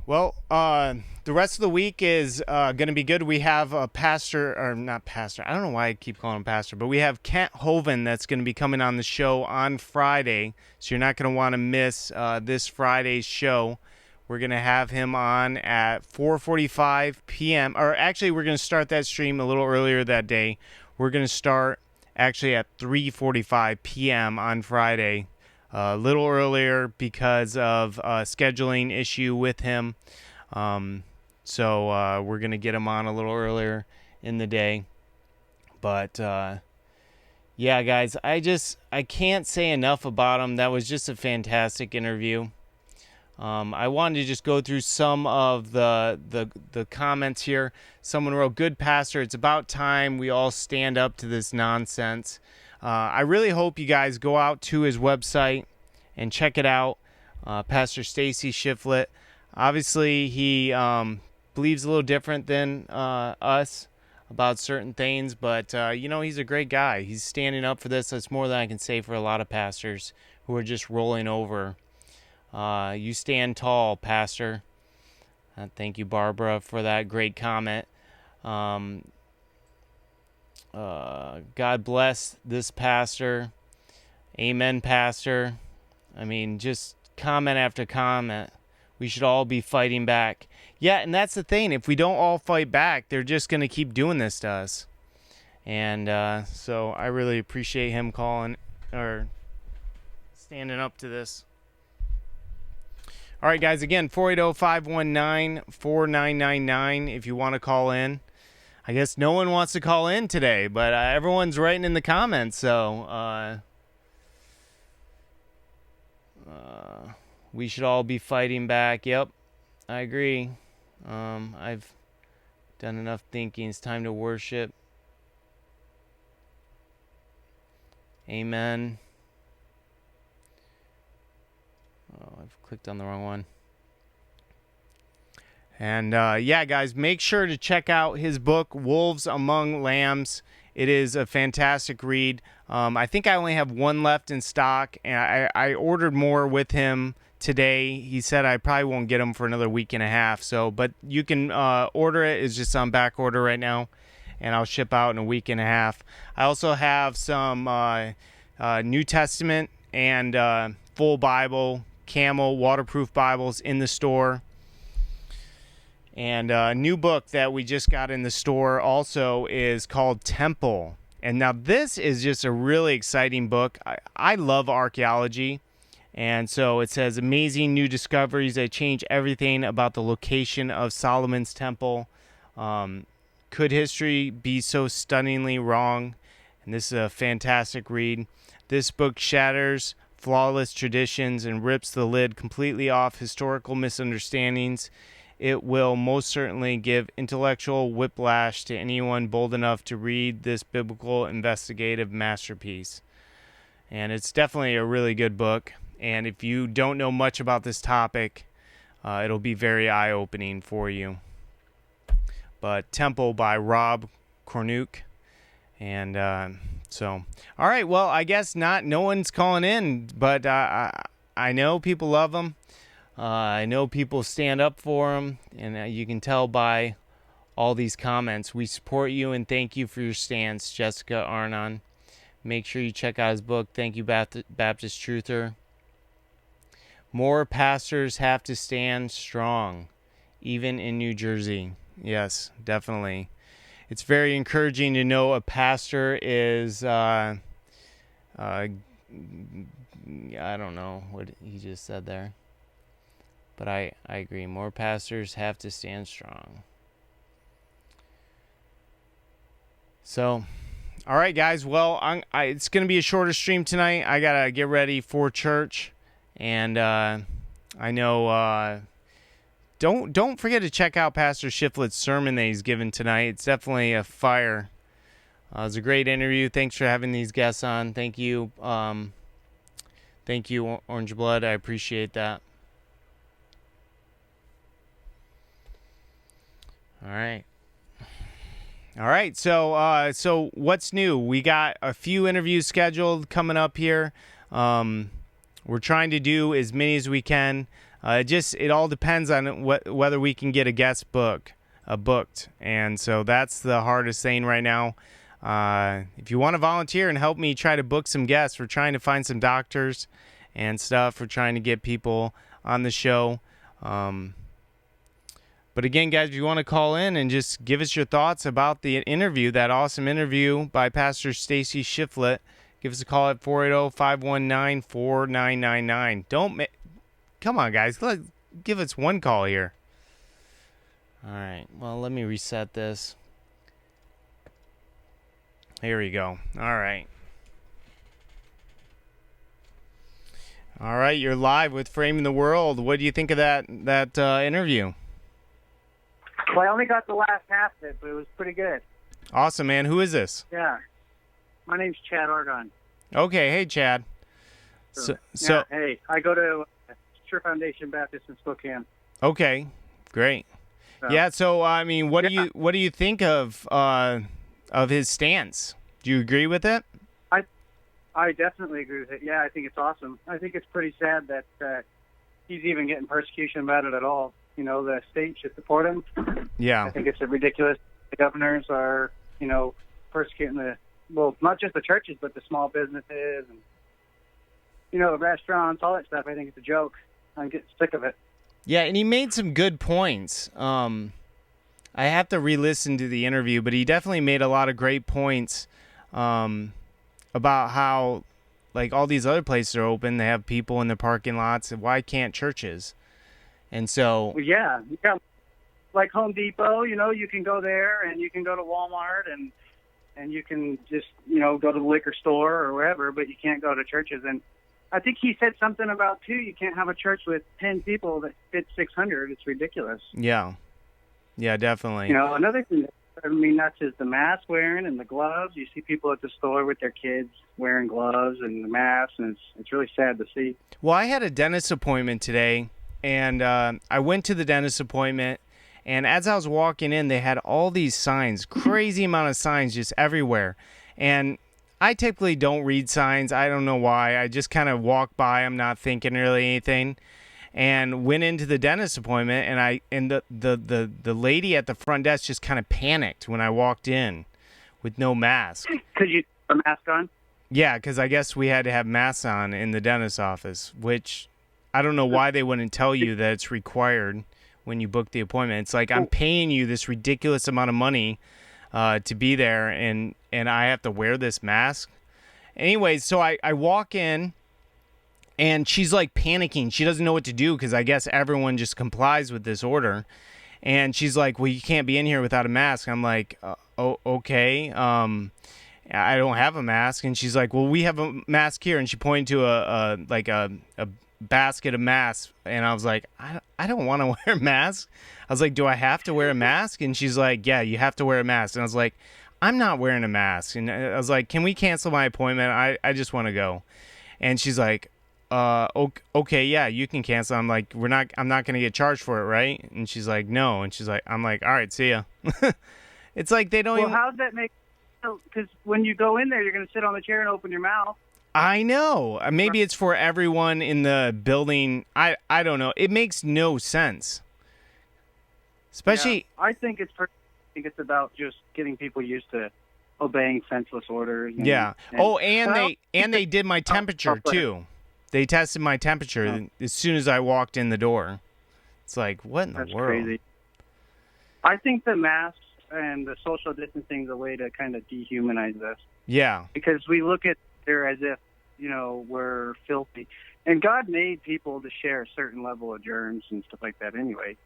Well, the rest of the week is going to be good. We have a pastor, or not pastor, I don't know why I keep calling him pastor, but we have Kent Hovind that's going to be coming on the show on Friday, so you're not going to want to miss this Friday's show. We're going to have him on at 4:45 p.m., or actually we're going to start that stream a little earlier that day. We're going to start actually at 3:45 p.m. on Friday. A little earlier because of a scheduling issue with him. So we're going to get him on a little earlier in the day. But, yeah, guys, I can't say enough about him. That was just a fantastic interview. I wanted to just go through some of the comments here. Someone wrote, "Good pastor, it's about time we all stand up to this nonsense." I really hope you guys go out to his website and check it out. Pastor Stacey Shiflett. Obviously, he believes a little different than us about certain things, but he's a great guy. He's standing up for this. That's more than I can say for a lot of pastors who are just rolling over. You stand tall, Pastor. Thank you, Barbara, for that great comment. God bless this pastor. Amen, Pastor. I mean, just comment after comment. We should all be fighting back. Yeah, and that's the thing. If we don't all fight back, they're just going to keep doing this to us. And so I really appreciate him calling or standing up to this. All right, guys, again, 480-519-4999 if you want to call in. I guess no one wants to call in today, but everyone's writing in the comments, so we should all be fighting back. Yep, I agree. I've done enough thinking. It's time to worship. Amen. Oh, I've clicked on the wrong one. And yeah, guys, make sure to check out his book, Wolves Among Lambs. It is a fantastic read. I think I only have one left in stock, and I ordered more with him today. He said I probably won't get them for another week and a half. So, but you can order it. It's just on back order right now, and I'll ship out in a week and a half. I also have some New Testament and full Bible, Camel waterproof Bibles in the store. And a new book that we just got in the store also is called Temple. And now this is just a really exciting book. I love archaeology. And so it says amazing new discoveries that change everything about the location of Solomon's temple. Could history be so stunningly wrong? And this is a fantastic read. This book shatters flawless traditions and rips the lid completely off historical misunderstandings. It will most certainly give intellectual whiplash to anyone bold enough to read this biblical investigative masterpiece. And it's definitely a really good book. And if you don't know much about this topic, it'll be very eye-opening for you. But Temple by Rob Cornuke. And so, all right, well, I guess no one's calling in, but I know people love them. I know people stand up for him, and you can tell by all these comments. We support you and thank you for your stance, Jessica Arnon. Make sure you check out his book, Thank You, Baptist Truther. More pastors have to stand strong, even in New Jersey. Yes, definitely. It's very encouraging to know a pastor is, I don't know what he just said there. But I agree. More pastors have to stand strong. So, all right, guys. Well, it's going to be a shorter stream tonight. I got to get ready for church. And I know don't forget to check out Pastor Shiflett's sermon that he's given tonight. It's definitely a fire. It was a great interview. Thanks for having these guests on. Thank you. Thank you, Orange Blood. I appreciate that. All right. All right. So what's new? We got a few interviews scheduled coming up here. We're trying to do as many as we can. It all depends on whether we can get a guest booked. And so that's the hardest thing right now. If you want to volunteer and help me try to book some guests, we're trying to find some doctors and stuff. We're trying to get people on the show. But again, guys, if you want to call in and just give us your thoughts about the interview, that awesome interview by Pastor Stacey Shiflett, give us a call at 480-519-4999. Come on, guys. Give us one call here. All right. Well, let me reset this. Here we go. All right. All right, you're live with Framing the World. What do you think of that interview? Well, I only got the last half of it, but it was pretty good. Awesome, man. Who is this? Yeah. My name's Chad Argon. Okay. Hey, Chad. So hey, I go to Sure Foundation Baptist in Spokane. Okay. Great. So, Yeah, so I mean, what do you think of his stance? Do you agree with it? I definitely agree with it. Yeah, I think it's awesome. I think it's pretty sad that he's even getting persecution about it at all. You know, the state should support him. Yeah. I think it's ridiculous. The governors are, persecuting not just the churches, but the small businesses and, restaurants, all that stuff. I think it's a joke. I'm getting sick of it. Yeah, and he made some good points. I have to re-listen to the interview, but he definitely made a lot of great points about how, like, all these other places are open. They have people in the parking lots. And why can't churches? And so... Well, yeah. Like Home Depot, you can go there, and you can go to Walmart, and you can just, go to the liquor store or wherever, but you can't go to churches. And I think he said something about, too, you can't have a church with 10 people that fit 600. It's ridiculous. Yeah. Yeah, definitely. Another thing that drove me nuts is the mask wearing and the gloves. You see people at the store with their kids wearing gloves and the masks, and it's really sad to see. Well, I had a dentist appointment today, and I went to the dentist appointment, and as I was walking in, they had all these signs, crazy amount of signs just everywhere. And I typically don't read signs. I don't know why. I just kind of walk by. I'm not thinking really anything. And went into the dentist appointment, and the lady at the front desk just kind of panicked when I walked in with no mask. Could you put a mask on? Yeah, because I guess we had to have masks on in the dentist's office, which I don't know why they wouldn't tell you that it's required when you book the appointment. It's like, I'm paying you this ridiculous amount of money to be there, and I have to wear this mask. Anyways, so I walk in, and she's like panicking. She doesn't know what to do because I guess everyone just complies with this order. And she's like, well, you can't be in here without a mask. I'm like, okay. I don't have a mask. And she's like, well, we have a mask here. And she pointed to a basket of masks. And I was like, I don't want to wear a mask. I was like, do I have to wear a mask? And she's like, yeah, you have to wear a mask. And I was like, I'm not wearing a mask. And I was like, can we cancel my appointment? I just want to go. And she's like, okay, yeah, you can cancel. I'm like, I'm not going to get charged for it, right? And she's like, no. And she's like, I'm like, all right, see ya. It's like they don't Well, how does that make, because when you go in there, you're going to sit on the chair and open your mouth. I know. Maybe it's for everyone in the building. I don't know. It makes no sense. Especially. Yeah, I think it's about just getting people used to obeying senseless orders. And they did my temperature too. They tested my temperature as soon as I walked in the door. It's like, what in the world? Crazy. I think the masks and the social distancing is a way to kind of dehumanize us. Yeah. Because we look at there as if, we're filthy. And God made people to share a certain level of germs and stuff like that anyway.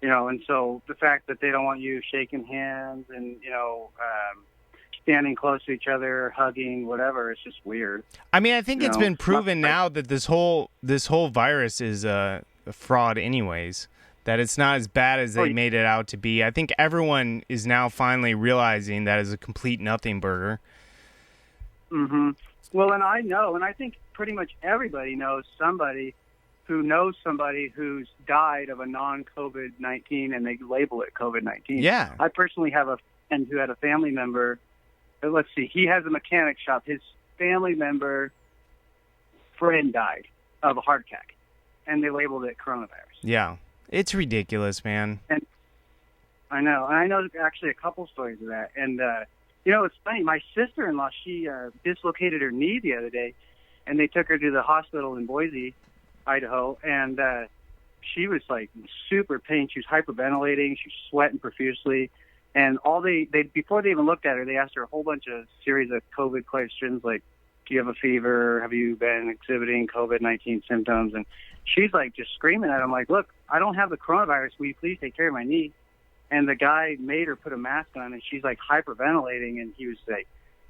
And so the fact that they don't want you shaking hands and, standing close to each other, hugging, whatever, it's just weird. I mean, I think it's been proven now that this whole virus is a fraud anyways, that it's not as bad as they made it out to be. I think everyone is now finally realizing that is a complete nothing burger. Mm-hmm. Well, and I think pretty much everybody knows somebody who knows somebody who's died of a non-COVID-19 and they label it COVID-19. Yeah. I personally have a friend who had a family member. Let's see, he has a mechanic shop. His family member friend died of a heart attack, and they labeled it coronavirus. Yeah. It's ridiculous, man. And I know actually a couple stories of that. And, it's funny. My sister-in-law, she dislocated her knee the other day, and they took her to the hospital in Boise, Idaho, and she was like super pain. She was hyperventilating. She was sweating profusely. And before they even looked at her, they asked her a whole bunch of series of COVID questions like, do you have a fever? Have you been exhibiting COVID-19 symptoms? And she's like just screaming at him like, look, I don't have the coronavirus. Will you please take care of my knee? And the guy made her put a mask on, and she's like hyperventilating. And he was like,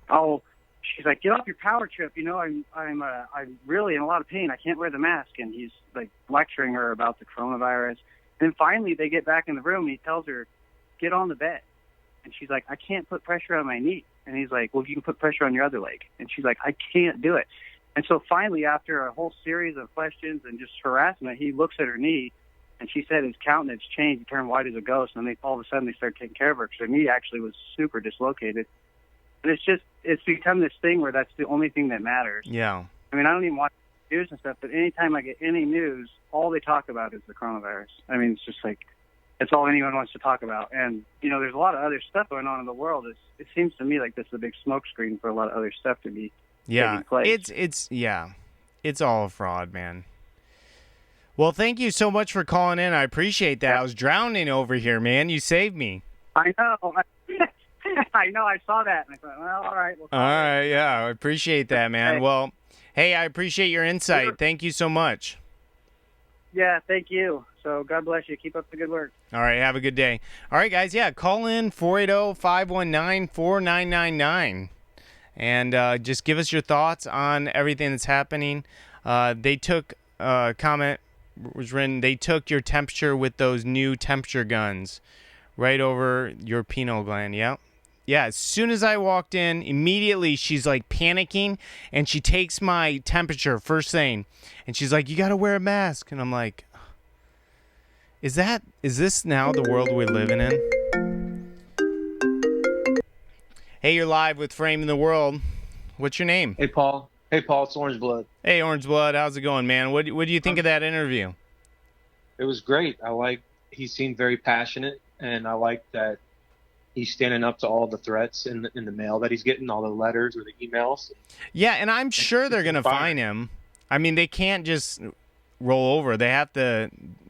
oh, she's like, get off your power trip. I'm really in a lot of pain. I can't wear the mask. And he's like lecturing her about the coronavirus. Then finally they get back in the room, and he tells her, get on the bed. And she's like, I can't put pressure on my knee. And he's like, well, you can put pressure on your other leg. And she's like, I can't do it. And so finally, after a whole series of questions and just harassment, he looks at her knee, and she said his countenance changed. He turned white as a ghost. And all of a sudden, they started taking care of her because her knee actually was super dislocated. And it's become this thing where that's the only thing that matters. Yeah. I mean, I don't even watch news and stuff, but anytime I get any news, all they talk about is the coronavirus. I mean, it's just like, it's all anyone wants to talk about. And, there's a lot of other stuff going on in the world. It seems to me like this is a big smokescreen for a lot of other stuff to be taking place. It's all a fraud, man. Well, thank you so much for calling in. I appreciate that. I was drowning over here, man. You saved me. I know. I know. I saw that. And I thought, well, all right. All right. Yeah. I appreciate that, man. Okay. Well, hey, I appreciate your insight. Sure. Thank you so much. Yeah. Thank you. So God bless you. Keep up the good work. All right. Have a good day. All right, guys. Yeah. Call in 480-519-4999 and just give us your thoughts on everything that's happening. They took comment was written, they took your temperature with those new temperature guns right over your pineal gland. Yeah. Yeah, as soon as I walked in, immediately she's like panicking, and she takes my temperature first thing, and she's like, you got to wear a mask. And I'm like, is this now the world we're living in? Hey, you're live with Framing the World. What's your name? Hey, Paul. It's Orange Blood. Hey, Orange Blood. How's it going, man? What do you think of that interview? It was great. He seemed very passionate, and I like that he's standing up to all the threats in the mail that he's getting, all the letters or the emails. Yeah, and I'm sure they're going to fine him. I mean, they can't just roll over. They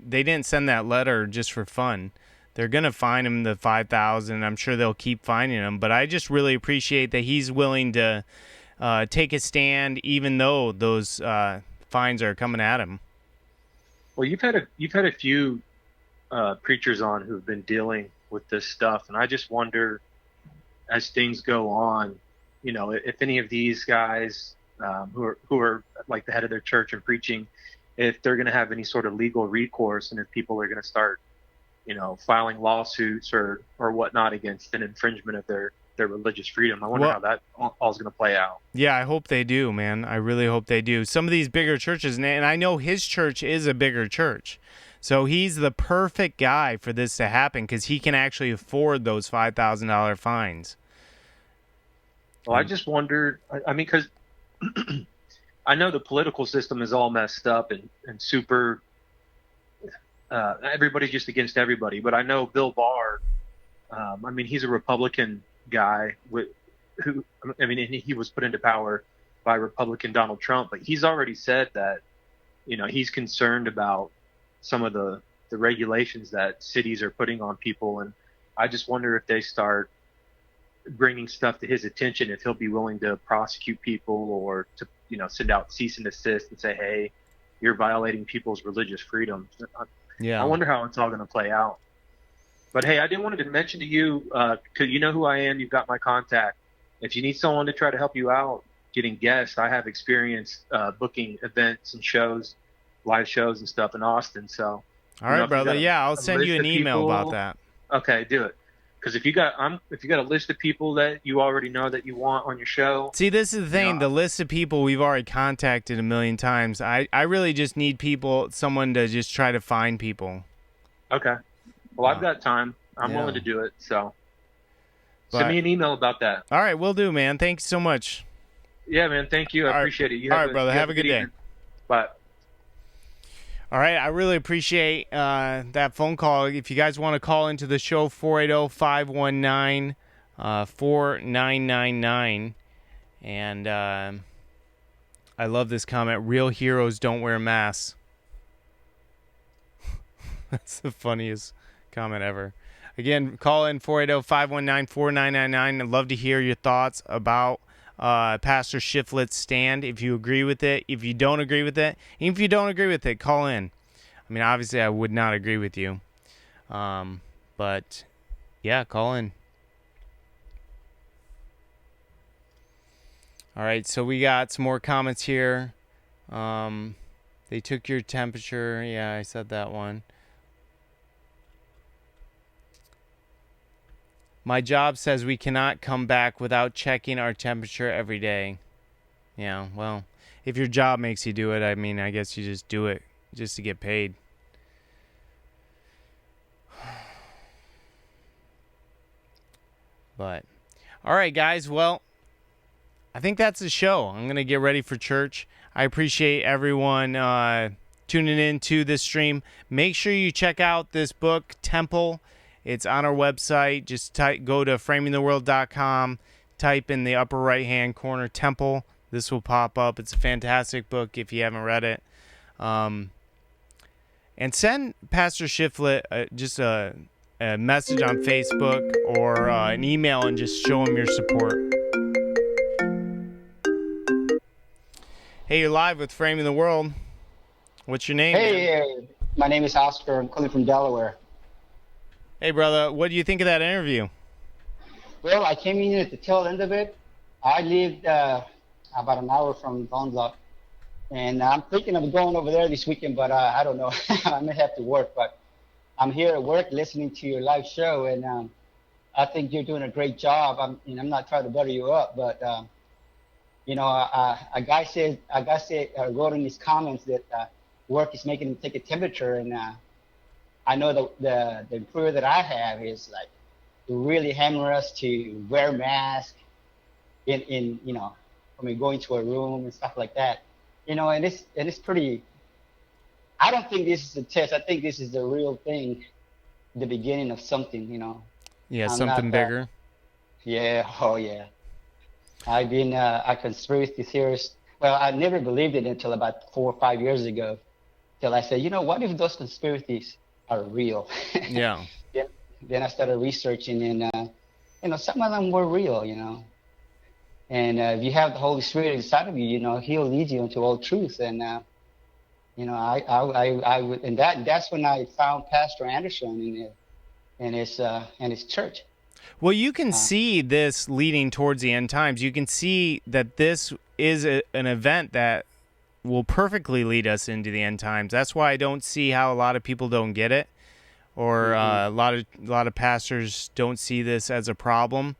didn't send that letter just for fun. They're going to fine him the $5,000. I'm sure they'll keep fining him, but I just really appreciate that he's willing to take a stand, even though those fines are coming at him. Well, you've had a few preachers on who've been dealing with this stuff, and I just wonder, as things go on, if any of these guys who are like the head of their church and preaching, if they're going to have any sort of legal recourse, and if people are going to start, filing lawsuits or whatnot against an infringement of their religious freedom. I wonder how that all is going to play out. Yeah, I hope they do, man. I really hope they do. Some of these bigger churches, and I know his church is a bigger church, so he's the perfect guy for this to happen because he can actually afford those $5,000 fines. Well, I just wonder, I mean, because I know the political system is all messed up and super, everybody's just against everybody, but I know Bill Barr, he's a Republican guy he was put into power by Republican Donald Trump, but he's already said that, he's concerned about some of the regulations that cities are putting on people. And I just wonder if they start bringing stuff to his attention, if he'll be willing to prosecute people or to, send out cease and desist and say, hey, you're violating people's religious freedom. Yeah. I wonder how it's all going to play out. But hey, I did wanted to mention to you, because you know who I am, you've got my contact. If you need someone to try to help you out getting guests, I have experience booking events and shows, live shows and stuff in Austin. So, all right, brother. Yeah, I'll send you an email about that. Okay, do it. Because if you got a list of people that you already know that you want on your show. See, this is the thing. The list of people we've already contacted a million times. I really just need someone to just try to find people. Okay. Well, I've got time. I'm willing to do it. So send me an email about that. All right, will do, man. Thanks so much. Yeah, man. Thank you. I appreciate it. All right, brother. Have a good day. Bye. All right, I really appreciate that phone call. If you guys want to call into the show, 480-519-4999. And I love this comment, real heroes don't wear masks. That's the funniest comment ever. Again, call in 480-519-4999. I'd love to hear your thoughts about Pastor Shiflett's stand, if you agree with it, if you don't agree with it. Even if you don't agree with it, call in. I mean, obviously, I would not agree with you. But, yeah, call in. All right, so we got some more comments here. They took your temperature. Yeah, I said that one. My job says we cannot come back without checking our temperature every day. Yeah, well, if your job makes you do it, I mean, I guess you just do it just to get paid. But, all right, guys, well, I think that's the show. I'm going to get ready for church. I appreciate everyone tuning in to this stream. Make sure you check out this book, Temple. It's on our website. Just go to framingtheworld.com, type in the upper right-hand corner, Temple. This will pop up. It's a fantastic book if you haven't read it. And send Pastor Shiflett just a message on Facebook or an email and just show him your support. Hey, you're live with Framing the World. What's your name? Hey, my name is Oscar. I'm calling from Delaware. Hey, brother, what do you think of that interview? Well, I came in at the tail end of it. I lived about an hour from Donlock, and I'm thinking of going over there this weekend, but I don't know. I may have to work, but I'm here at work listening to your live show, and I think you're doing a great job. I'm not trying to butter you up, but a guy wrote in his comments that work is making him take a temperature, and I know the employer that I have is like really hammer us to wear masks in when we go into a room and stuff like that, and it's pretty. I don't think this is a test. I think this is the real thing, the beginning of something, Yeah, something bigger. Yeah. Oh yeah. I've been a conspiracy theorist. Well, I never believed it until about 4 or 5 years ago, till I said, what if those conspiracies are real? Yeah. Then I started researching, and some of them were real, And if you have the Holy Spirit inside of you, He'll lead you into all truth. And I would, and that's when I found Pastor Anderson and his church. Well, you can see this leading towards the end times. You can see that this is an event that will perfectly lead us into the end times. That's why I don't see how a lot of people don't get it, or a lot of pastors don't see this as a problem.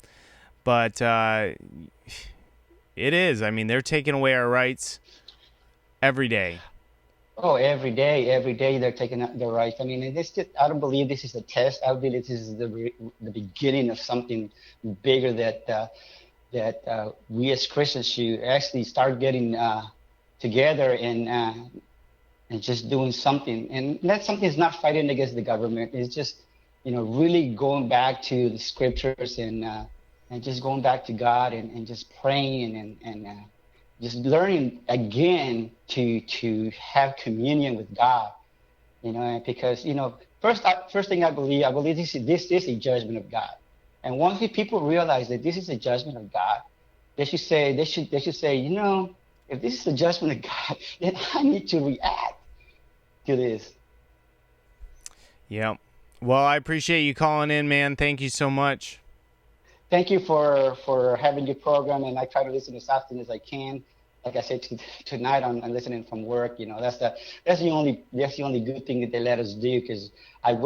But it is. I mean, they're taking away our rights every day. Oh, every day they're taking their rights. I mean, I don't believe this is a test. I believe this is the beginning of something bigger that we as Christians should actually start getting together and just doing something. And that something is not fighting against the government. It's just really going back to the scriptures and just going back to God and just praying and just learning again to have communion with God, because first thing I believe this is a judgment of God, and once people realize that this is a judgment of God, they should say, if this is a judgment of God, then I need to react to this. Yeah. Well, I appreciate you calling in, man. Thank you so much. Thank you for having your program, and I try to listen as often as I can. like I said tonight, I'm listening from work. That's the only good thing that they let us do, because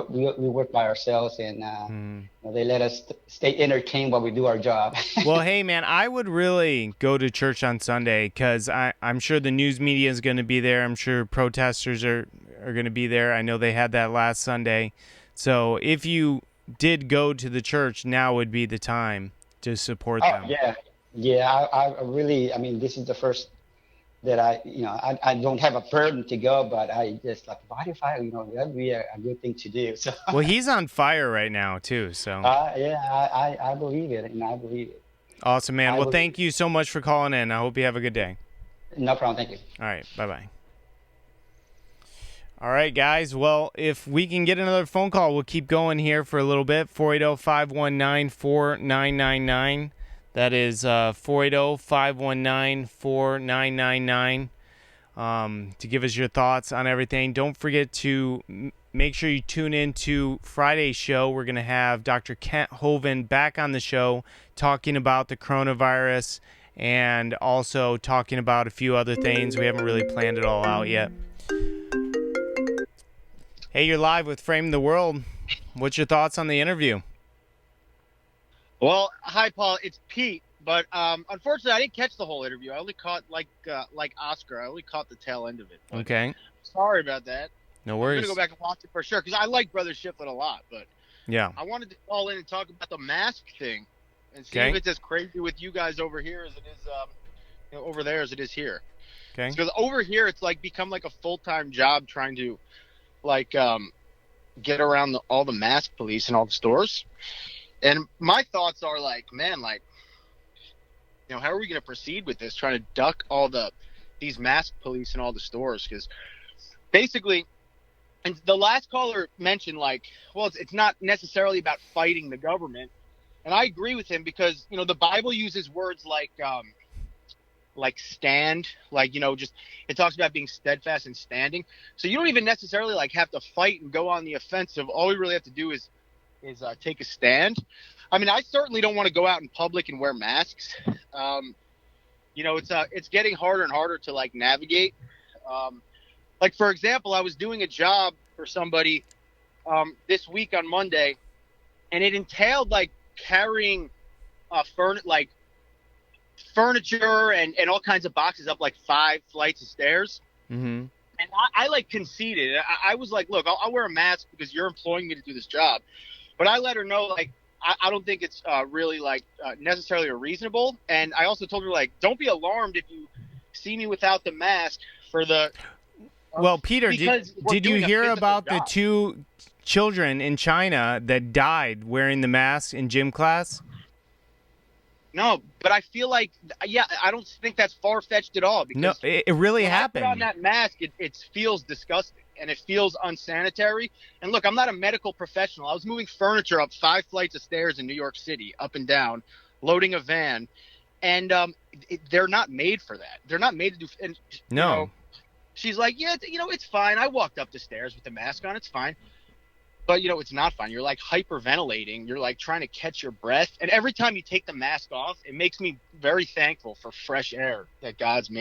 we work by ourselves, and they let us stay entertained while we do our job. Well, hey, man, I would really go to church on Sunday, because I'm sure the news media is going to be there. I'm sure protesters are going to be there. I know they had that last Sunday. So if you did go to the church, now would be the time to support them. Yeah. I really, this is the first that I don't have a burden to go, but I just like, what if that'd be a good thing to do. So. Well, he's on fire right now too. So. I believe it, and I believe it. Awesome, man. Well, thank you so much for calling in. I hope you have a good day. No problem. Thank you. All right. Bye-bye. All right, guys. Well, if we can get another phone call, we'll keep going here for a little bit. 480-519-4999. That is 480-519-4999 to give us your thoughts on everything. Don't forget to make sure you tune in to Friday's show. We're going to have Dr. Kent Hovind back on the show talking about the coronavirus and also talking about a few other things. We haven't really planned it all out yet. Hey, you're live with Frame the World. What's your thoughts on the interview? Well, hi, Paul. It's Pete. But unfortunately, I didn't catch the whole interview. I only caught, like Oscar, I only caught the tail end of it. But okay. Sorry about that. No worries. I'm going to go back and watch it for sure, because I like Brother Shiflett a lot. But yeah, I wanted to call in and talk about the mask thing and see if it's as crazy with you guys over here as it is over there as it is here. Okay. Because over here, it's like become like a full-time job trying to get around all the mask police in all the stores. And my thoughts are how are we going to proceed with this, trying to duck all these mask police in all the stores? Because basically, and the last caller mentioned it's not necessarily about fighting the government. And I agree with him, because, the Bible uses words like stand, just it talks about being steadfast and standing. So you don't even necessarily have to fight and go on the offensive. All we really have to do is take a stand. I certainly don't want to go out in public and wear masks. It's getting harder and harder to navigate. For example, I was doing a job for somebody this week on Monday, and it entailed carrying furniture and all kinds of boxes up 5 flights of stairs. Mm-hmm. And I conceded. I was like, look, I'll wear a mask because you're employing me to do this job. But I let her know, I don't think it's really necessarily reasonable. And I also told her, don't be alarmed if you see me without the mask for the. Well, Peter, did you hear about the 2 children in China that died wearing the mask in gym class? No, but I feel I don't think that's far-fetched at all. Because no, it really happened. On that mask, it feels disgusting and it feels unsanitary. And look, I'm not a medical professional. I was moving furniture up 5 flights of stairs in New York City, up and down, loading a van, and they're not made for that. They're not made to do. And, no. She's like, yeah, it's fine. I walked up the stairs with the mask on. It's fine. But, it's not fine. You're hyperventilating. You're trying to catch your breath. And every time you take the mask off, it makes me very thankful for fresh air that God's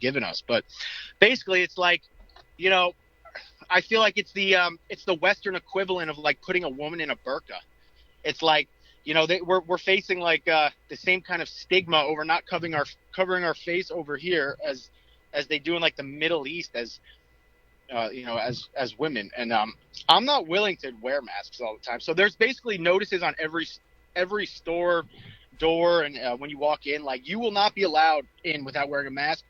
given us. But basically, it's I feel like it's the Western equivalent of putting a woman in a burqa. It's we're facing the same kind of stigma over not covering our face over here as they do in the Middle East as women. And I'm not willing to wear masks all the time. So there's basically notices on every store door, and when you walk in, you will not be allowed in without wearing a mask.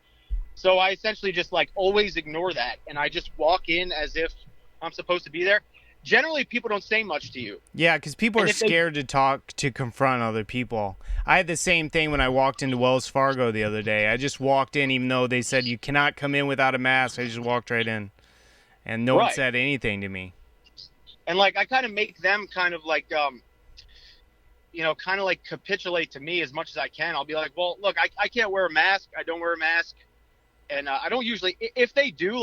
So I essentially just always ignore that, and I just walk in as if I'm supposed to be there. Generally, people don't say much to you. Yeah, because people are scared to confront other people. I had the same thing when I walked into Wells Fargo the other day. I just walked in, even though they said you cannot come in without a mask. I just walked right in. And no one said anything to me. And I kind of make them kind of capitulate to me as much as I can. I'll be like, well, look, I can't wear a mask. I don't wear a mask. And I don't usually, if they do,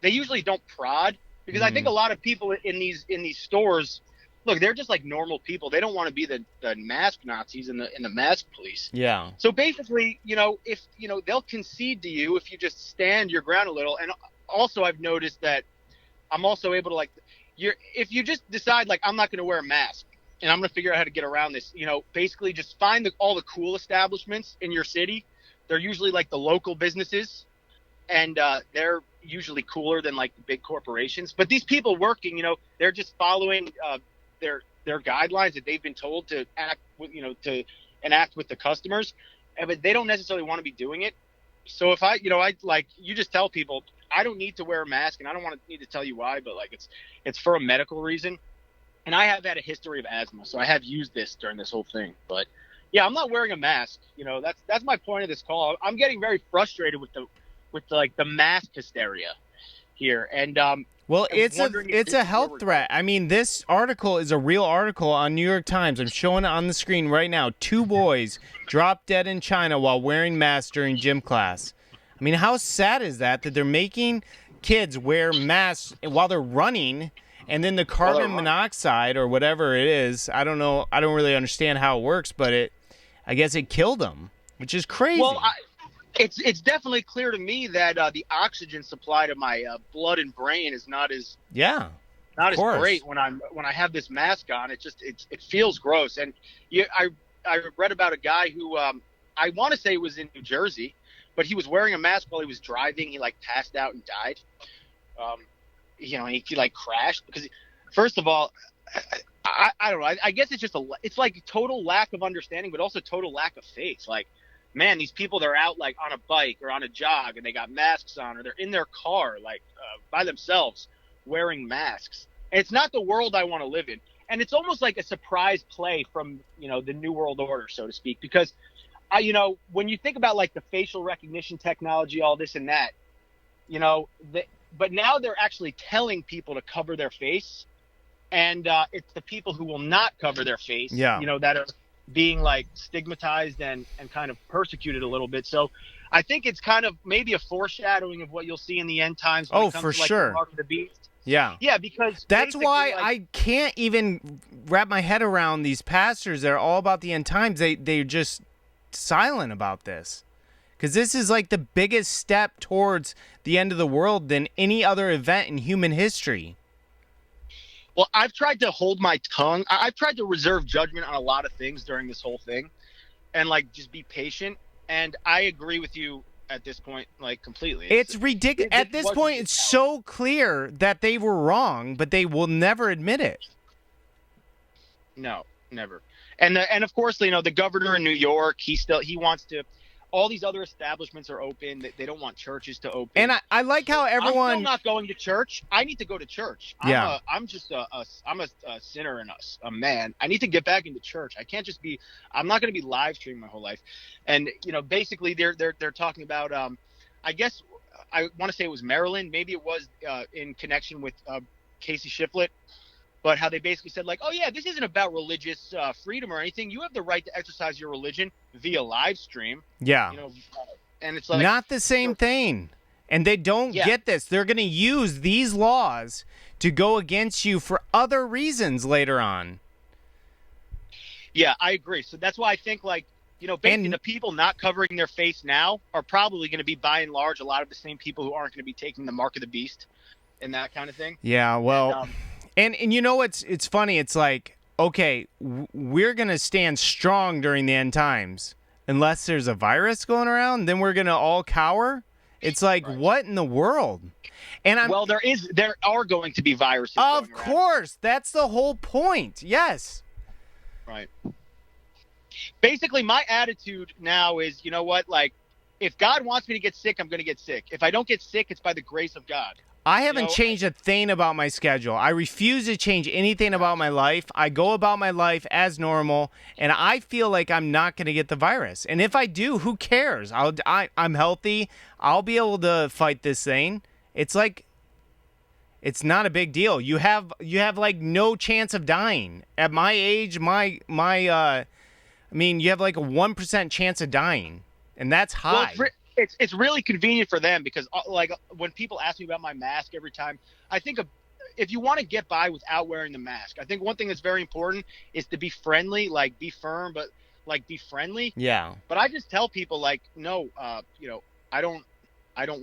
they usually don't prod, because I think a lot of people in these stores, look, they're just like normal people. They don't want to be the mask Nazis and the mask police. Yeah. So basically, if they'll concede to you if you just stand your ground a little. And also, I've noticed that I'm also able to if you just decide I'm not going to wear a mask and I'm going to figure out how to get around this, basically just find all the cool establishments in your city. They're usually the local businesses, and they're usually cooler than the big corporations. But these people working, they're just following their guidelines that they've been told to act with, to enact with the customers, but they don't necessarily want to be doing it. So if I you just tell people I don't need to wear a mask, and I don't need to tell you why, but it's for a medical reason. And I have had a history of asthma, so I have used this during this whole thing. But yeah, I'm not wearing a mask. That's my point of this call. I'm getting very frustrated with the mask hysteria here, and well, it's a health threat. I mean, this article is a real article on New York Times. I'm showing it on the screen right now. 2 boys dropped dead in China while wearing masks during gym class. I mean, how sad is that they're making kids wear masks while they're running, and then the carbon monoxide or whatever it is, I don't know. I don't really understand how it works, but I guess it killed them, which is crazy. Well, it's definitely clear to me that the oxygen supply to my blood and brain is not as great when I have this mask on. It feels gross. And I read about a guy who I want to say was in New Jersey, but he was wearing a mask while he was driving. He passed out and died. And he crashed because, first of all, I don't know. I guess it's just it's total lack of understanding, but also total lack of faith. Man, these people, they're out on a bike or on a jog and they got masks on, or they're in their car by themselves wearing masks. And it's not the world I want to live in. And it's almost like a surprise play from, the New World Order, so to speak, because when you think about the facial recognition technology, all this and that, but now they're actually telling people to cover their face, and it's the people who will not cover their face, that are being stigmatized and kind of persecuted a little bit. So I think it's kind of maybe a foreshadowing of what you'll see in the end times. When it comes for to, sure. The mark of the beast. Yeah. Yeah, because that's why I can't even wrap my head around these pastors that are all about the end times. They're just silent about this, because this is the biggest step towards the end of the world than any other event in human history. Well, I've tried to hold my tongue. I've tried to reserve judgment on a lot of things during this whole thing, and just be patient. And I agree with you at this point, completely. It's ridiculous. At this point, it's so clear that they were wrong, but they will never admit it. No, never. And of course, the governor in New York, he wants to. All these other establishments are open. They don't want churches to open. And I like how everyone. I'm still not going to church. I need to go to church. I'm just a sinner and a man. I need to get back into church. I can't just be. I'm not going to be live streaming my whole life. And basically they're talking about. I guess I want to say it was Maryland. Maybe it was in connection with Casey Shiflett. But how they basically said oh yeah, this isn't about religious freedom or anything. You have the right to exercise your religion via live stream. Yeah. And it's not the same thing. And they don't get this. They're going to use these laws to go against you for other reasons later on. Yeah, I agree. So that's why I think basically the people not covering their face now are probably going to be by and large a lot of the same people who aren't going to be taking the mark of the beast and that kind of thing. Yeah, well. And it's funny. It's okay, we're going to stand strong during the end times. Unless there's a virus going around, then we're going to all cower. It's what in the world? And there are going to be viruses. Of course. That's the whole point. Yes. Right. Basically, my attitude now is, you know what? If God wants me to get sick, I'm going to get sick. If I don't get sick, it's by the grace of God. I haven't changed a thing about my schedule. I refuse to change anything about my life. I go about my life as normal, and I feel like I'm not going to get the virus. And if I do, who cares? I'm healthy. I'll be able to fight this thing. It's it's not a big deal. You have no chance of dying. At my age, you have a 1% chance of dying, and that's high. Well, it's really convenient for them because when people ask me about my mask every time, I think if you want to get by without wearing the mask, I think one thing that's very important is to be friendly, like be firm, but like be friendly. Yeah. But I just tell people like, no, I don't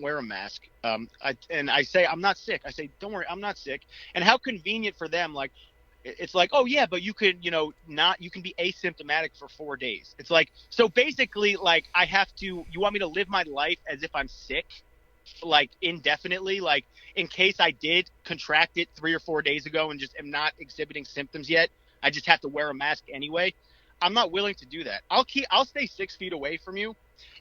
wear a mask. I say I'm not sick. I say, don't worry, I'm not sick. And how convenient for them. Like, it's like, oh yeah, but you could, you can be asymptomatic for 4 days. It's like, so basically, like, you want me to live my life as if I'm sick, like indefinitely, like in case I did contract it 3 or 4 days ago and just am not exhibiting symptoms yet, I just have to wear a mask anyway. I'm not willing to do that. I'll stay 6 feet away from you.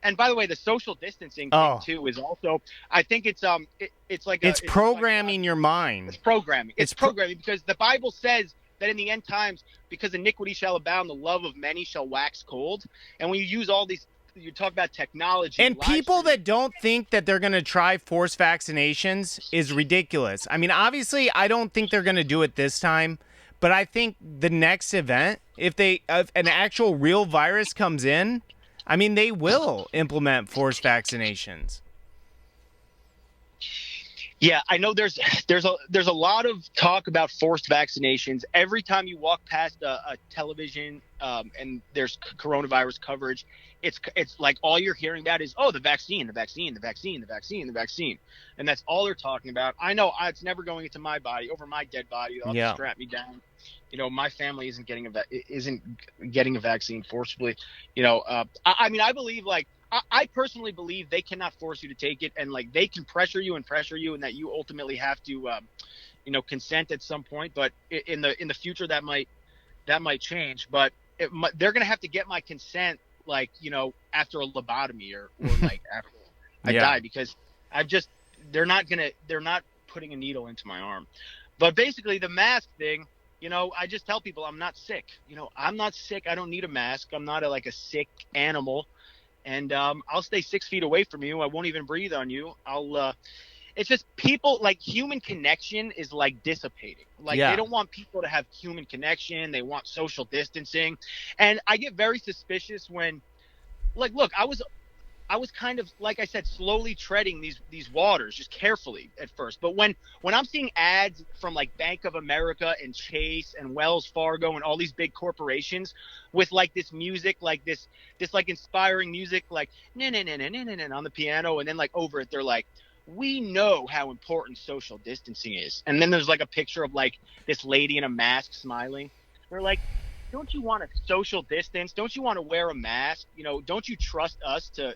And by the way, the social distancing thing too is also, I think it's programming your mind. It's programming. It's programming because the Bible says that in the end times, because iniquity shall abound, the love of many shall wax cold. And when you use all these, you talk about technology. And people that don't think that they're going to try forced vaccinations is ridiculous. I mean, obviously, I don't think they're going to do it this time. But I think the next event, if an actual real virus comes in, I mean, they will implement forced vaccinations. Yeah, I know there's a lot of talk about forced vaccinations. Every time you walk past a television and there's coronavirus coverage, it's like all you're hearing about is, oh, the vaccine, the vaccine, the vaccine, the vaccine, the vaccine. And that's all they're talking about. I know it's never going into my body, over my dead body. They'll have to strap me down. My family isn't getting a vaccine forcibly. I mean, I believe, like, I personally believe they cannot force you to take it, and like they can pressure you, and that you ultimately have to, consent at some point. But in the future, that might change. But they're gonna have to get my consent, like, after a lobotomy or like after I die, because they're not putting a needle into my arm. But basically, the mask thing. I just tell people I'm not sick. I'm not sick. I don't need a mask. I'm not a sick animal. And I'll stay 6 feet away from you. I won't even breathe on you. It's just people, like, human connection is like dissipating. Like, they don't want people to have human connection. They want social distancing. And I get very suspicious when, like, look, I was kind of, like I said, slowly treading these waters, just carefully at first. But when I'm seeing ads from like Bank of America and Chase and Wells Fargo and all these big corporations with like this music, like this like inspiring music, like na na na na na na on the piano, and then like over it they're like, we know how important social distancing is. And then there's like a picture of like this lady in a mask smiling. They're like, don't you want to social distance? Don't you want to wear a mask? Don't you trust us to?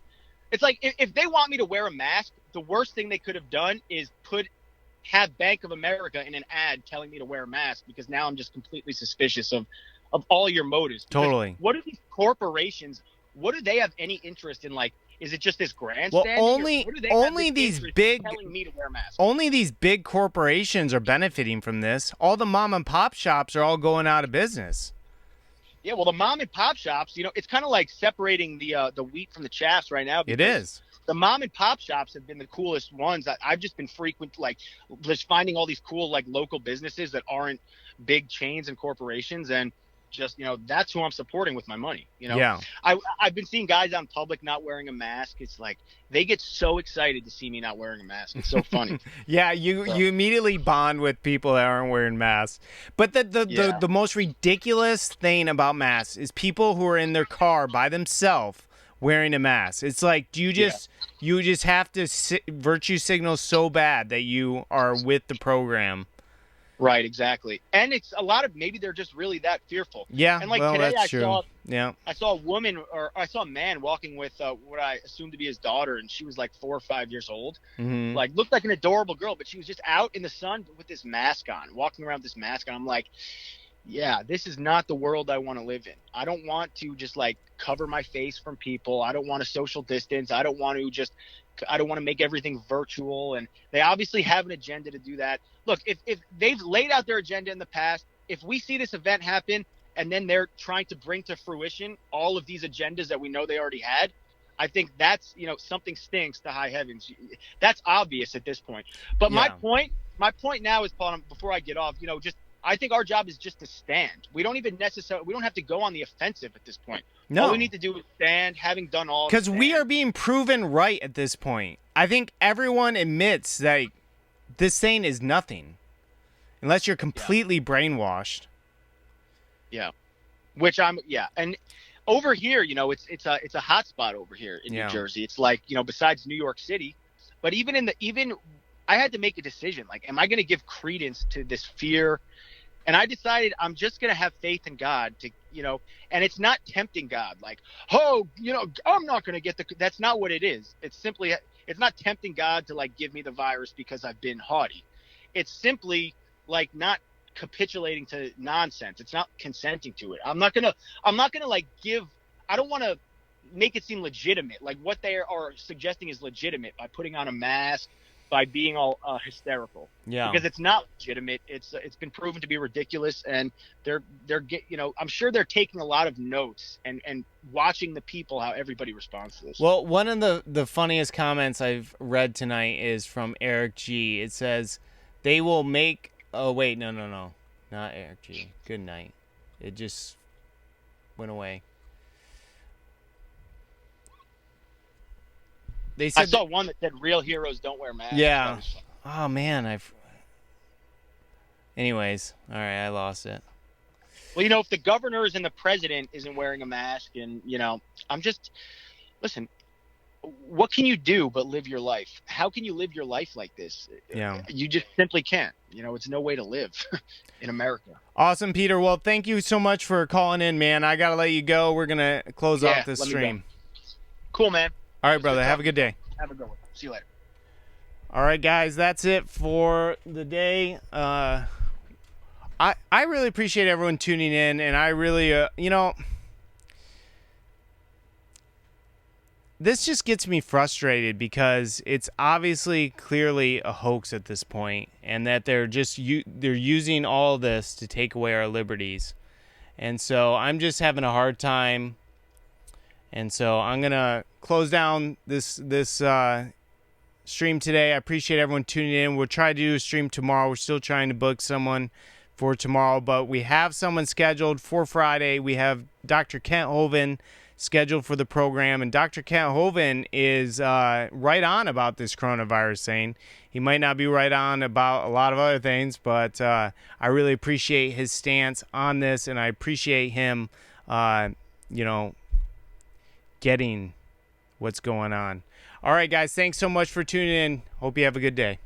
It's like, if they want me to wear a mask, the worst thing they could have done is have Bank of America in an ad telling me to wear a mask, because now I'm just completely suspicious of all your motives. Because totally. What are these corporations? What do they have any interest in? Like, is it just this grandstanding? Well, only these big telling me to wear a mask? Only these big corporations are benefiting from this. All the mom and pop shops are all going out of business. Yeah, well, the mom and pop shops, it's kind of like separating the wheat from the chaff right now. It is. The mom and pop shops have been the coolest ones. I've just been just finding all these cool, like, local businesses that aren't big chains and corporations, and just, that's who I'm supporting with my money. Yeah. I've been seeing guys out in public not wearing a mask. It's like they get so excited to see me not wearing a mask. It's so funny. Yeah, you immediately bond with people that aren't wearing masks. But the most ridiculous thing about masks is people who are in their car by themselves wearing a mask. It's like, you just have to virtue signal so bad that you are with the program. Right, exactly. And it's a lot of, maybe they're just really that fearful. Yeah, and like well, today that's true. I saw a man walking with what I assumed to be his daughter, and she was like 4 or 5 years old. Mm-hmm. Like, looked like an adorable girl, but she was just out in the sun with this mask on, walking around with this mask on. I'm like, yeah, this is not the world I want to live in. I don't want to just like cover my face from people. I don't want to social distance. I don't want to make everything virtual. And they obviously have an agenda to do that. Look, if they've laid out their agenda in the past, if we see this event happen and then they're trying to bring to fruition all of these agendas that we know they already had, I think that's, something stinks to high heavens. That's obvious at this point. But my point now is, Paul, before I get off, I think our job is just to stand. We don't have to go on the offensive at this point. No. All we need to do is stand, having done all. Because we are being proven right at this point. I think everyone admits that this thing is nothing. unless you're completely brainwashed. Yeah. Which and over here, it's a hot spot over here in New Jersey. It's like, besides New York City, but even I had to make a decision. Like, am I going to give credence to this fear? And I decided I'm just going to have faith in God to, and it's not tempting God. Like, I'm not going to get that's not what it is. It's not tempting God to like give me the virus because I've been haughty. It's simply like not capitulating to nonsense. It's not consenting to it. I'm not gonna like I don't want to make it seem legitimate. Like what they are suggesting is legitimate by putting on a mask, by being all hysterical. Yeah. Because it's not legitimate. It's been proven to be ridiculous, and I'm sure they're taking a lot of notes and watching the people, how everybody responds to this. Well, one of the funniest comments I've read tonight is from Eric G. It says they will make. Oh wait, no, not Eric G. Good night. It just went away. They said I saw one that said "Real heroes don't wear masks." Yeah. Oh man, Anyways, all right, I lost it. Well, if the governors and the president isn't wearing a mask, and listen. What can you do but live your life? How can you live your life like this? Yeah. You just simply can't. It's no way to live in America. Awesome, Peter. Well, thank you so much for calling in, man. I got to let you go. We're going to close off this stream. Cool, man. All right, brother. Have a good day. Have a good one. See you later. All right, guys. That's it for the day. I really appreciate everyone tuning in, and I really, this just gets me frustrated because it's obviously clearly a hoax at this point, and that they're using all this to take away our liberties. And so I'm just having a hard time. And so I'm going to close down this stream today. I appreciate everyone tuning in. We'll try to do a stream tomorrow. We're still trying to book someone for tomorrow, but we have someone scheduled for Friday. We have Dr. Kent Hovind scheduled for the program, and Dr. Kent Hovind is right on about this coronavirus thing. He might not be right on about a lot of other things, but I really appreciate his stance on this, and I appreciate him, getting what's going on. All right, guys, thanks so much for tuning in. Hope you have a good day.